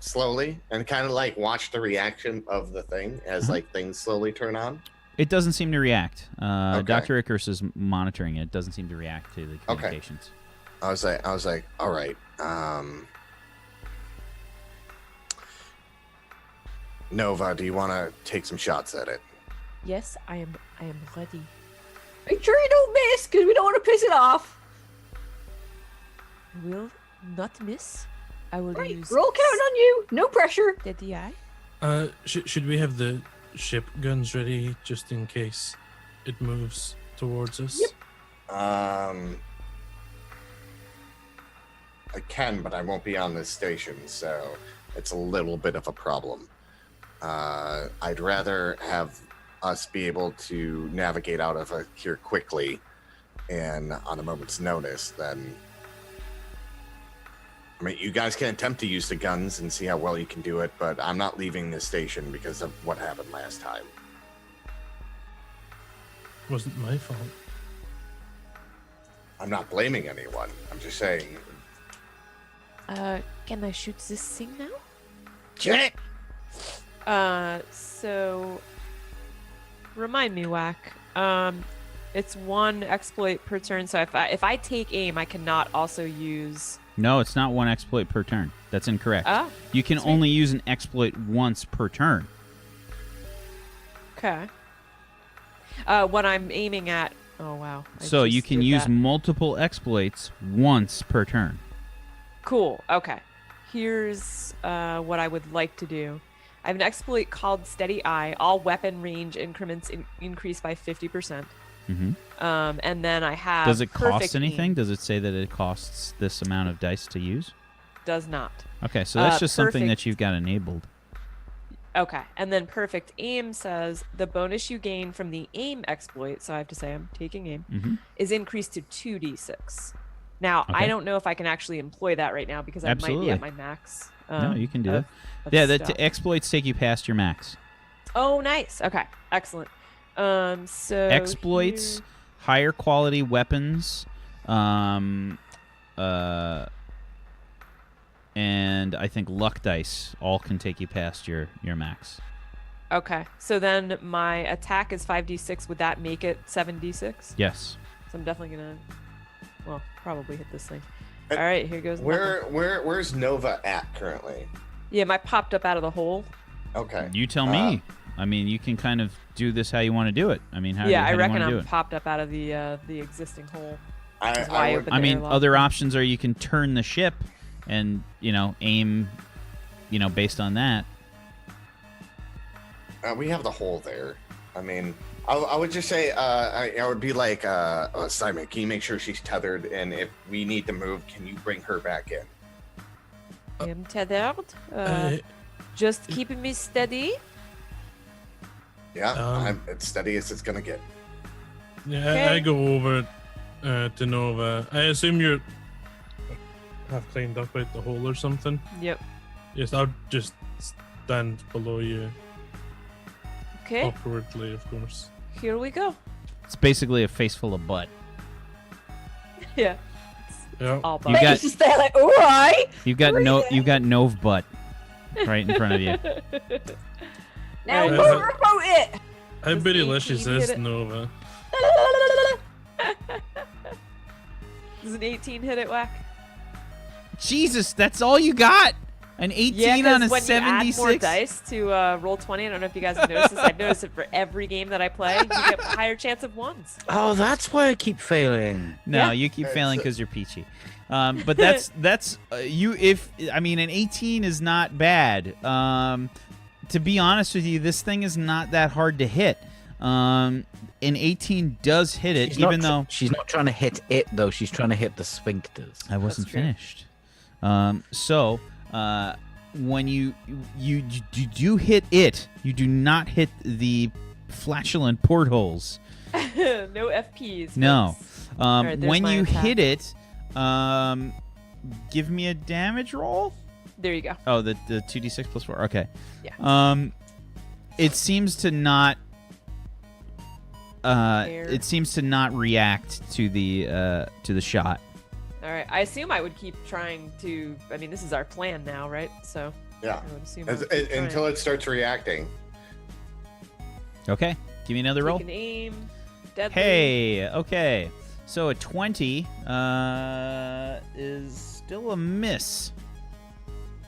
[SPEAKER 4] slowly and kind of like watch the reaction of the thing as like things slowly turn on.
[SPEAKER 1] It doesn't seem to react.
[SPEAKER 4] Okay.
[SPEAKER 1] Dr. Icarus is monitoring it. It doesn't seem to react to the communications.
[SPEAKER 4] I was like, all right. Nova, do you want to take some shots at it?
[SPEAKER 6] Yes, I am ready.
[SPEAKER 2] Make sure you don't miss, because we don't want to piss it off.
[SPEAKER 6] Will not miss. I will
[SPEAKER 2] Right,
[SPEAKER 6] use
[SPEAKER 2] we're all counting on you. No pressure.
[SPEAKER 6] steady eye.
[SPEAKER 3] Should we have the ship guns ready just in case it moves towards us?
[SPEAKER 2] Yep.
[SPEAKER 4] I can, but I won't be on this station, so it's a little bit of a problem. I'd rather have us be able to navigate out of here quickly and on a moment's notice than... I mean, you guys can attempt to use the guns and see how well you can do it, but I'm not leaving this station because of what happened last time.
[SPEAKER 3] Wasn't my fault.
[SPEAKER 4] I'm not blaming anyone. I'm just saying...
[SPEAKER 6] Can I shoot this thing now?
[SPEAKER 7] Shoot it!
[SPEAKER 6] So remind me, Whack. It's one exploit per turn. So if I take aim, I cannot also use.
[SPEAKER 1] No, it's not one exploit per turn. That's incorrect.
[SPEAKER 6] Oh,
[SPEAKER 1] You can
[SPEAKER 6] sweet.
[SPEAKER 1] only use an exploit once per turn.
[SPEAKER 6] okay. What I'm aiming at. Oh wow. I
[SPEAKER 1] So you
[SPEAKER 6] just
[SPEAKER 1] can
[SPEAKER 6] did
[SPEAKER 1] use
[SPEAKER 6] that.
[SPEAKER 1] multiple exploits once per turn.
[SPEAKER 6] Cool. Okay. Here's what I would like to do. I have an exploit called Steady Eye. All weapon range increments increase by 50%.
[SPEAKER 1] Mm-hmm.
[SPEAKER 6] And then I have.
[SPEAKER 1] Does it cost
[SPEAKER 6] perfect
[SPEAKER 1] anything?
[SPEAKER 6] aim.
[SPEAKER 1] Does it say that it costs this amount of dice to use?
[SPEAKER 6] Does not.
[SPEAKER 1] Okay, so that's just something
[SPEAKER 6] perfect.
[SPEAKER 1] that you've got enabled.
[SPEAKER 6] Okay. And then perfect aim says the bonus you gain from the aim exploit, so I have to say I'm taking aim,
[SPEAKER 1] Mm-hmm.
[SPEAKER 6] is increased to 2d6. Now,
[SPEAKER 1] Okay.
[SPEAKER 6] I don't know if I can actually employ that right now because I might
[SPEAKER 1] Absolutely.
[SPEAKER 6] be at my max.
[SPEAKER 1] No, you can do
[SPEAKER 6] of-
[SPEAKER 1] that.
[SPEAKER 6] of
[SPEAKER 1] Yeah, the
[SPEAKER 6] stuff.
[SPEAKER 1] exploits take you past your max.
[SPEAKER 6] Oh, nice. Okay. Excellent. So
[SPEAKER 1] Exploits,
[SPEAKER 6] here-
[SPEAKER 1] higher quality weapons, and I think luck dice all can take you past your max.
[SPEAKER 6] Okay. So then my attack is 5d6. Would that make it 7d6?
[SPEAKER 1] Yes.
[SPEAKER 6] So I'm definitely gonna, well, probably hit this thing.
[SPEAKER 4] Uh,
[SPEAKER 6] All right, here goes. nothing.
[SPEAKER 4] Where's Nova at currently?
[SPEAKER 6] Yeah, my popped up out of the hole.
[SPEAKER 4] Okay.
[SPEAKER 1] You tell me. I mean, you can kind of do this how you want to do it. I mean, how
[SPEAKER 6] Yeah,
[SPEAKER 1] do
[SPEAKER 6] I
[SPEAKER 1] you
[SPEAKER 6] reckon
[SPEAKER 1] want to do
[SPEAKER 6] I'm
[SPEAKER 1] it?
[SPEAKER 6] popped up out of the existing hole. That's why
[SPEAKER 4] I
[SPEAKER 6] I
[SPEAKER 4] would,
[SPEAKER 6] opened
[SPEAKER 1] I
[SPEAKER 6] the
[SPEAKER 1] mean,
[SPEAKER 6] airlock.
[SPEAKER 1] other options are you can turn the ship and, aim, based on that.
[SPEAKER 4] we have the hole there. I mean, I would just say I would be like, Simon, can you make sure she's tethered? And if we need to move, can you bring her back in?
[SPEAKER 6] I am tethered.
[SPEAKER 3] Uh,
[SPEAKER 6] Just keeping me steady.
[SPEAKER 4] Yeah,
[SPEAKER 3] Um,
[SPEAKER 4] I'm as steady as it's gonna get.
[SPEAKER 3] Yeah,
[SPEAKER 6] Okay.
[SPEAKER 3] I go over to Nova. I assume you're have climbed up out the hole or something.
[SPEAKER 6] Yep.
[SPEAKER 3] Yes, I'll just stand below you
[SPEAKER 6] Okay.
[SPEAKER 3] awkwardly, of course.
[SPEAKER 6] Here we go.
[SPEAKER 1] It's basically a face full of butt.
[SPEAKER 6] Yeah.
[SPEAKER 3] Yeah.
[SPEAKER 6] All
[SPEAKER 1] You
[SPEAKER 6] butt.
[SPEAKER 1] got-
[SPEAKER 2] He's just there like, all right.
[SPEAKER 1] You've got Nove butt right in front of you.
[SPEAKER 2] Now
[SPEAKER 6] Right.
[SPEAKER 2] what about it?
[SPEAKER 3] How
[SPEAKER 6] Does
[SPEAKER 3] bootylicious
[SPEAKER 6] 18 hit
[SPEAKER 3] is
[SPEAKER 6] it?
[SPEAKER 3] Nova?
[SPEAKER 6] Does an 18 hit it, Whack?
[SPEAKER 1] Jesus, that's all you got? An 18
[SPEAKER 6] Yeah,
[SPEAKER 1] on a
[SPEAKER 6] 'cause when you add more
[SPEAKER 1] 76?
[SPEAKER 6] dice to roll 20, I don't know if you guys have noticed this. I've noticed it for every game that I play. You get a higher chance of ones.
[SPEAKER 5] Oh, that's why I keep failing.
[SPEAKER 1] No,
[SPEAKER 6] Yeah.
[SPEAKER 1] you keep
[SPEAKER 4] It's,
[SPEAKER 1] failing because you're peachy. But that's you. If I mean, an 18 is not bad. To be honest with you, this thing is not that hard to hit. An 18 does hit it,
[SPEAKER 5] She's not
[SPEAKER 1] even though
[SPEAKER 5] she's not trying to hit it though. She's trying to hit the sphincters.
[SPEAKER 1] I wasn't
[SPEAKER 6] true.
[SPEAKER 1] finished. When you do hit it, you do not hit the flatulent portholes.
[SPEAKER 6] No FPs.
[SPEAKER 1] No.
[SPEAKER 6] folks. Alright, there's
[SPEAKER 1] When
[SPEAKER 6] my
[SPEAKER 1] you
[SPEAKER 6] attack.
[SPEAKER 1] hit it, give me a damage roll.
[SPEAKER 6] There you go.
[SPEAKER 1] Oh, the 2d6 plus 4. Okay.
[SPEAKER 6] Yeah.
[SPEAKER 1] It seems to not.
[SPEAKER 6] Fair.
[SPEAKER 1] It seems to not react to the shot.
[SPEAKER 6] All right. I assume I would keep trying to. I mean, this is our plan now, right? So
[SPEAKER 4] Yeah.
[SPEAKER 6] I would assume I would keep
[SPEAKER 4] Until
[SPEAKER 6] trying.
[SPEAKER 4] it starts reacting.
[SPEAKER 1] Okay. Give me another roll.
[SPEAKER 6] Take an aim. Deadly.
[SPEAKER 1] Hey. Okay. So a 20 is still a miss.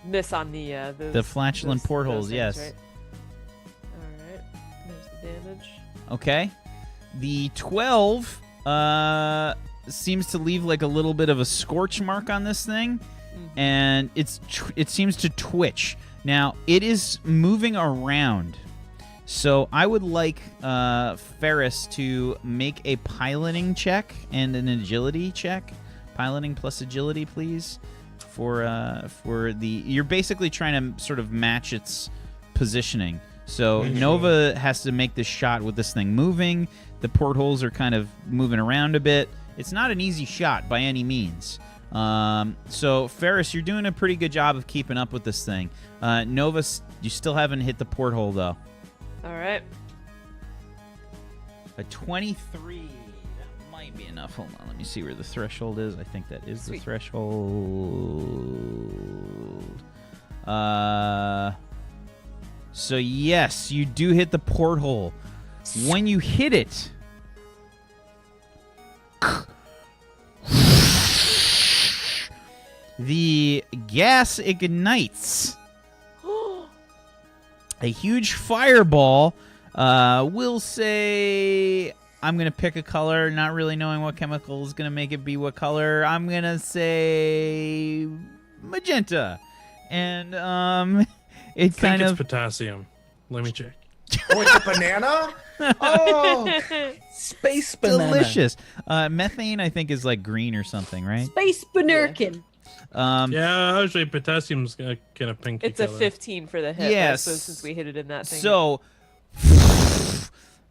[SPEAKER 6] Miss on the
[SPEAKER 1] The flatulent
[SPEAKER 6] those
[SPEAKER 1] portholes.
[SPEAKER 6] things,
[SPEAKER 1] Yes.
[SPEAKER 6] Right? All right. There's the damage.
[SPEAKER 1] Okay. The 12 seems to leave like a little bit of a scorch mark on this thing, and it seems to twitch. Now, it is moving around. So I would like Ferris to make a piloting check and an agility check. Piloting plus agility, please. For the you're basically trying to sort of match its positioning. So Nova has to make this shot with this thing moving. The portholes are kind of moving around a bit. It's not an easy shot by any means. So Ferris, you're doing a pretty good job of keeping up with this thing. Nova, you still haven't hit the porthole though.
[SPEAKER 6] All right.
[SPEAKER 1] A 23. That might be enough. Hold on. Let me see where the threshold is. I think that is
[SPEAKER 6] Sweet.
[SPEAKER 1] the threshold. So yes, you do hit the porthole. When you hit it, the gas ignites. A huge fireball. We'll say I'm going to pick a color, not really knowing what chemical is going to make it be what color. I'm going to say magenta. And it
[SPEAKER 3] I think
[SPEAKER 1] kind
[SPEAKER 3] it's
[SPEAKER 1] of
[SPEAKER 3] potassium. Let me check.
[SPEAKER 4] Oh, it's a banana? Oh!
[SPEAKER 5] Space banana.
[SPEAKER 1] delicious. Methane, I think, is like green or something, right?
[SPEAKER 2] Space Banurkin.
[SPEAKER 3] Yeah, actually, potassium's kind of pinky
[SPEAKER 6] It's a
[SPEAKER 3] color.
[SPEAKER 6] 15 for the hit.
[SPEAKER 1] Yes.
[SPEAKER 6] So since we hit it in that thing.
[SPEAKER 1] So,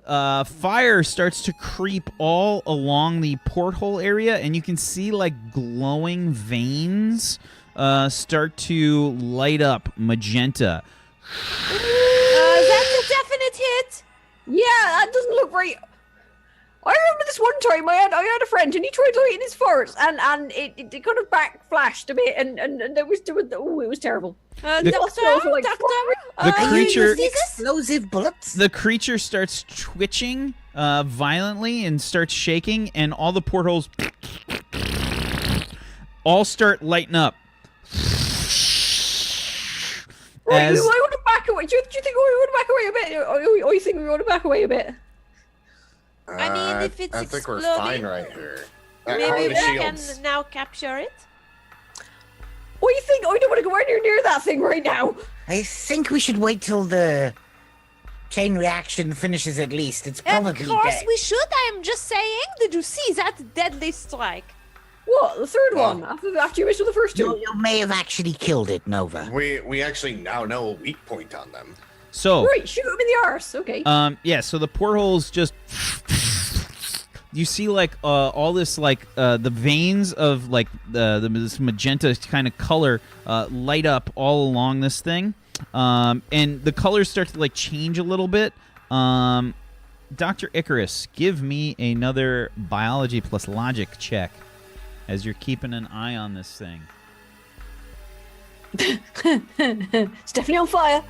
[SPEAKER 1] fire starts to creep all along the porthole area, and you can see like glowing veins start to light up magenta.
[SPEAKER 6] that's a definite hit.
[SPEAKER 2] Yeah, that doesn't look right. I remember this one time I had a friend and he tried lighting his farts and it kind of backflashed a bit and it was terrible.
[SPEAKER 1] The-
[SPEAKER 2] Lots of like,
[SPEAKER 1] The creature-
[SPEAKER 7] Explosive bullets.
[SPEAKER 1] The creature starts twitching violently and starts shaking, and all the portholes all start lighting up.
[SPEAKER 2] Right,
[SPEAKER 1] As-
[SPEAKER 2] I want to back away. Do you think we want to back away a bit? Or you think we want to back away a bit?
[SPEAKER 6] I mean, if it's
[SPEAKER 4] I think we're
[SPEAKER 6] exploding,
[SPEAKER 4] fine right here. How are
[SPEAKER 6] Maybe
[SPEAKER 4] the
[SPEAKER 6] we can
[SPEAKER 4] shields?
[SPEAKER 6] now capture it.
[SPEAKER 2] What do you think? I don't want to go anywhere near that thing right now.
[SPEAKER 7] I think we should wait till the chain reaction finishes at least. It's probably
[SPEAKER 6] Of course
[SPEAKER 7] dead.
[SPEAKER 6] we should. I am just saying. Did you see that deadly strike?
[SPEAKER 2] What? The third
[SPEAKER 4] Oh.
[SPEAKER 2] one? After you missed with the first two?
[SPEAKER 7] You may have actually killed it, Nova.
[SPEAKER 4] We actually now know a weak point on them.
[SPEAKER 1] So,
[SPEAKER 2] Right, shoot him in the arse. Okay.
[SPEAKER 1] yeah, so the portholes just you see like all this like the veins of like this magenta kind of color light up all along this thing, and the colors start to like change a little bit. Dr. Icarus, give me another biology plus logic check as you're keeping an eye on this thing.
[SPEAKER 2] It's definitely on fire.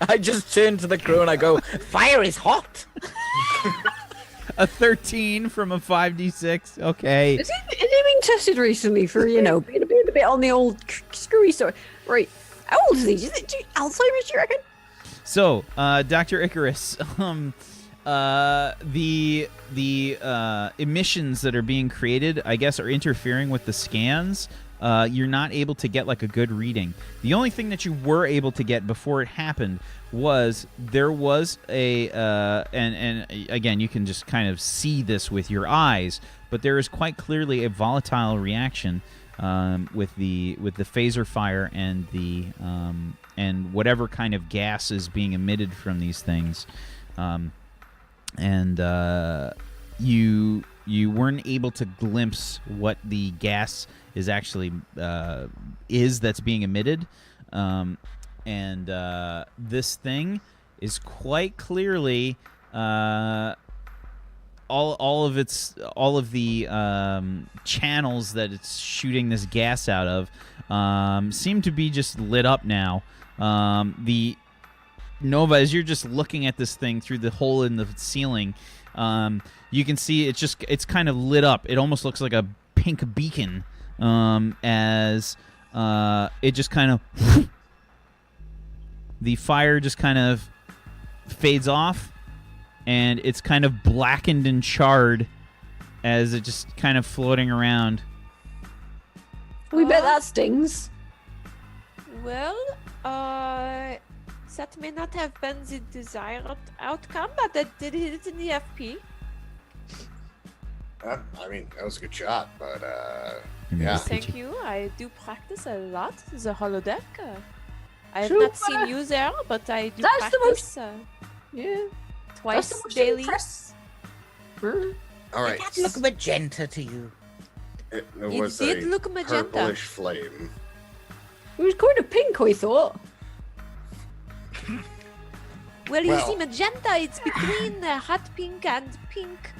[SPEAKER 5] I just turn to the crew and I go, "Fire is hot."
[SPEAKER 1] A 13 from a 5d6. Okay.
[SPEAKER 2] Has he been tested recently for, being a bit on the old screwy side? Right. How old is he? Is it Alzheimer's, do you reckon?
[SPEAKER 1] So, Dr. Icarus, the emissions that are being created, I guess, are interfering with the scans. You're not able to get like a good reading. The only thing that you were able to get before it happened was there was a and again, you can just kind of see this with your eyes, but there is quite clearly a volatile reaction with the phaser fire and the and whatever kind of gas is being emitted from these things, and you weren't able to glimpse what the gas is actually that's being emitted, and this thing is quite clearly all of the channels that it's shooting this gas out of seem to be just lit up now. The Nova, as you're just looking at this thing through the hole in the ceiling, you can see it's kind of lit up. It almost looks like a pink beacon, as it just kind of the fire just kind of fades off, and it's kind of blackened and charred as it just kind of floating around.
[SPEAKER 2] We bet that stings.
[SPEAKER 6] Well, that may not have been the desired outcome, but that did hit in the FP.
[SPEAKER 4] I mean, that was a good shot, but yeah.
[SPEAKER 6] Thank you. I do practice a lot the holodeck. I have
[SPEAKER 2] Super.
[SPEAKER 6] not seen you there, but I do
[SPEAKER 2] That's the
[SPEAKER 6] practice
[SPEAKER 2] Yeah.
[SPEAKER 6] twice
[SPEAKER 2] That's the most
[SPEAKER 6] daily.
[SPEAKER 4] All right.
[SPEAKER 7] Did that look magenta to you?
[SPEAKER 4] It
[SPEAKER 6] It
[SPEAKER 4] was
[SPEAKER 6] did
[SPEAKER 4] a
[SPEAKER 6] look magenta.
[SPEAKER 4] purplish flame.
[SPEAKER 2] It was kind of pink, I thought.
[SPEAKER 6] Well, you
[SPEAKER 4] Well-
[SPEAKER 6] see, magenta, it's between hot pink and pink.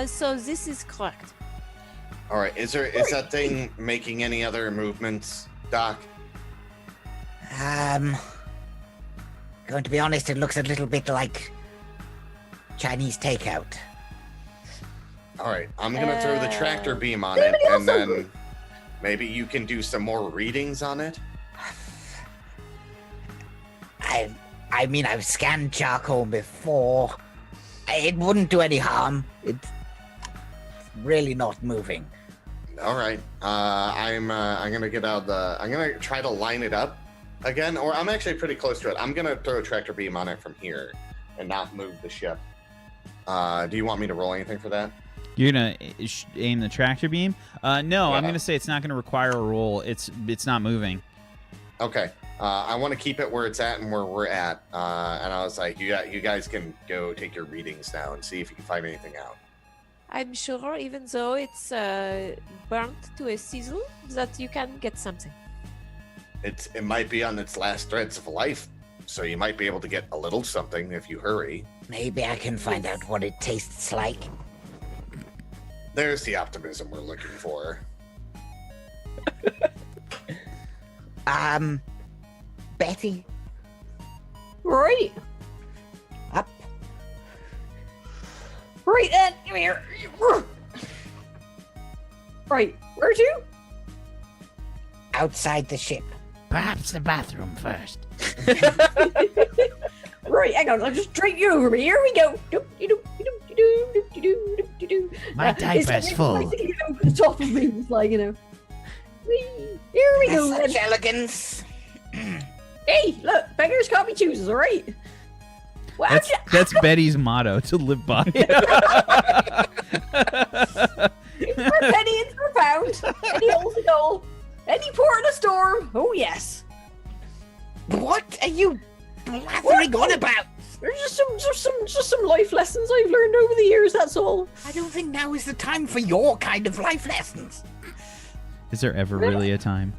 [SPEAKER 6] So this is correct.
[SPEAKER 4] All right. Is that thing making any other movements, Doc?
[SPEAKER 7] Going to be honest, it looks a little bit like Chinese takeout.
[SPEAKER 4] All right. I'm gonna throw the tractor beam on it, and then maybe you can do some more readings on it.
[SPEAKER 7] I mean, I've scanned charcoal before. It wouldn't do any harm. It's really not moving.
[SPEAKER 4] All right. I'm gonna get out I'm gonna try to line it up again, or I'm actually pretty close to it. I'm gonna throw a tractor beam on it from here and not move the ship. Do you want me to roll anything for that?
[SPEAKER 1] You're gonna aim the tractor beam? No,
[SPEAKER 4] Yeah.
[SPEAKER 1] I'm gonna say it's not gonna require a roll. It's not moving.
[SPEAKER 4] Okay. I want to keep it where it's at and where we're at. And I was like, you guys can go take your readings now and see if you can find anything out.
[SPEAKER 6] I'm sure, even though it's burnt to a sizzle, that you can get something.
[SPEAKER 4] It might be on its last threads of life, so you might be able to get a little something if you hurry.
[SPEAKER 7] Maybe I can find out what it tastes like.
[SPEAKER 4] There's the optimism we're looking for.
[SPEAKER 7] Betty,
[SPEAKER 2] Right.
[SPEAKER 7] up.
[SPEAKER 2] Right then. Come here. Right. Where to?
[SPEAKER 7] Outside the ship.
[SPEAKER 5] Perhaps the bathroom first.
[SPEAKER 2] Right. Hang on. I'll just drink you over me. Here we go.
[SPEAKER 5] My
[SPEAKER 2] It's
[SPEAKER 5] diaper's full.
[SPEAKER 2] basically over the top of me. It's like, whee. Here we go.
[SPEAKER 7] Such
[SPEAKER 2] then.
[SPEAKER 7] elegance.
[SPEAKER 2] Hey, look. Beggars can't be choosers, all right? Well,
[SPEAKER 1] That's Betty's motto to live by.
[SPEAKER 2] for a penny and for a pound. Any hole's a goal. Any port in a storm. Oh, yes.
[SPEAKER 7] What are you blathering on about?
[SPEAKER 2] There's just some life lessons I've learned over the years. That's all.
[SPEAKER 7] I don't think now is the time for your kind of life lessons.
[SPEAKER 1] Is there ever really a time?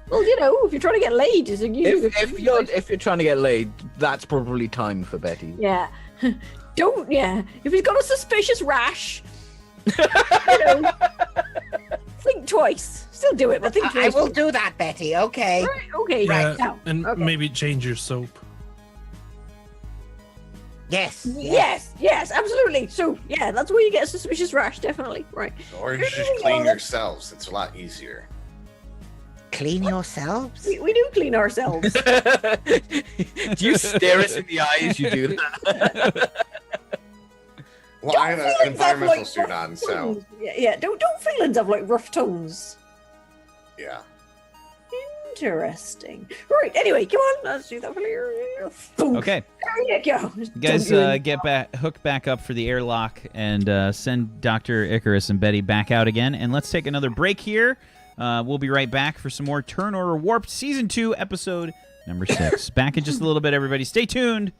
[SPEAKER 2] Well, you know, if you're trying to get laid, is
[SPEAKER 5] If you're trying to get laid, that's probably time for Betty.
[SPEAKER 2] Yeah. If he's got a suspicious rash, you know, think twice. Still do it, but think
[SPEAKER 7] I
[SPEAKER 2] twice.
[SPEAKER 7] will do that, Betty. Okay.
[SPEAKER 2] Right, okay,
[SPEAKER 3] Yeah,
[SPEAKER 2] right now.
[SPEAKER 3] and
[SPEAKER 2] Okay.
[SPEAKER 3] maybe change your soap.
[SPEAKER 2] Yes, absolutely. So, yeah, that's where you get a suspicious rash, definitely. Right.
[SPEAKER 4] Or you just clean yourselves. It's a lot easier.
[SPEAKER 7] Clean yourselves?
[SPEAKER 2] We do clean ourselves.
[SPEAKER 5] Do you stare us in the eyes? You do that.
[SPEAKER 4] Well, I have an
[SPEAKER 2] Feelings have,
[SPEAKER 4] environmental
[SPEAKER 2] like,
[SPEAKER 4] suit
[SPEAKER 2] rough
[SPEAKER 4] on, so
[SPEAKER 2] tones. Yeah. Don't feelings have like rough tones.
[SPEAKER 4] yeah.
[SPEAKER 2] Interesting. Right. Anyway, come on. Let's do that for you. Boom.
[SPEAKER 1] Okay.
[SPEAKER 2] There you go.
[SPEAKER 1] You guys hook back up for the airlock and send Dr. Icarus and Betty back out again. And let's take another break here. We'll be right back for some more Turn Order Warped Season 2, Episode number 6. Back in just a little bit, everybody. Stay tuned.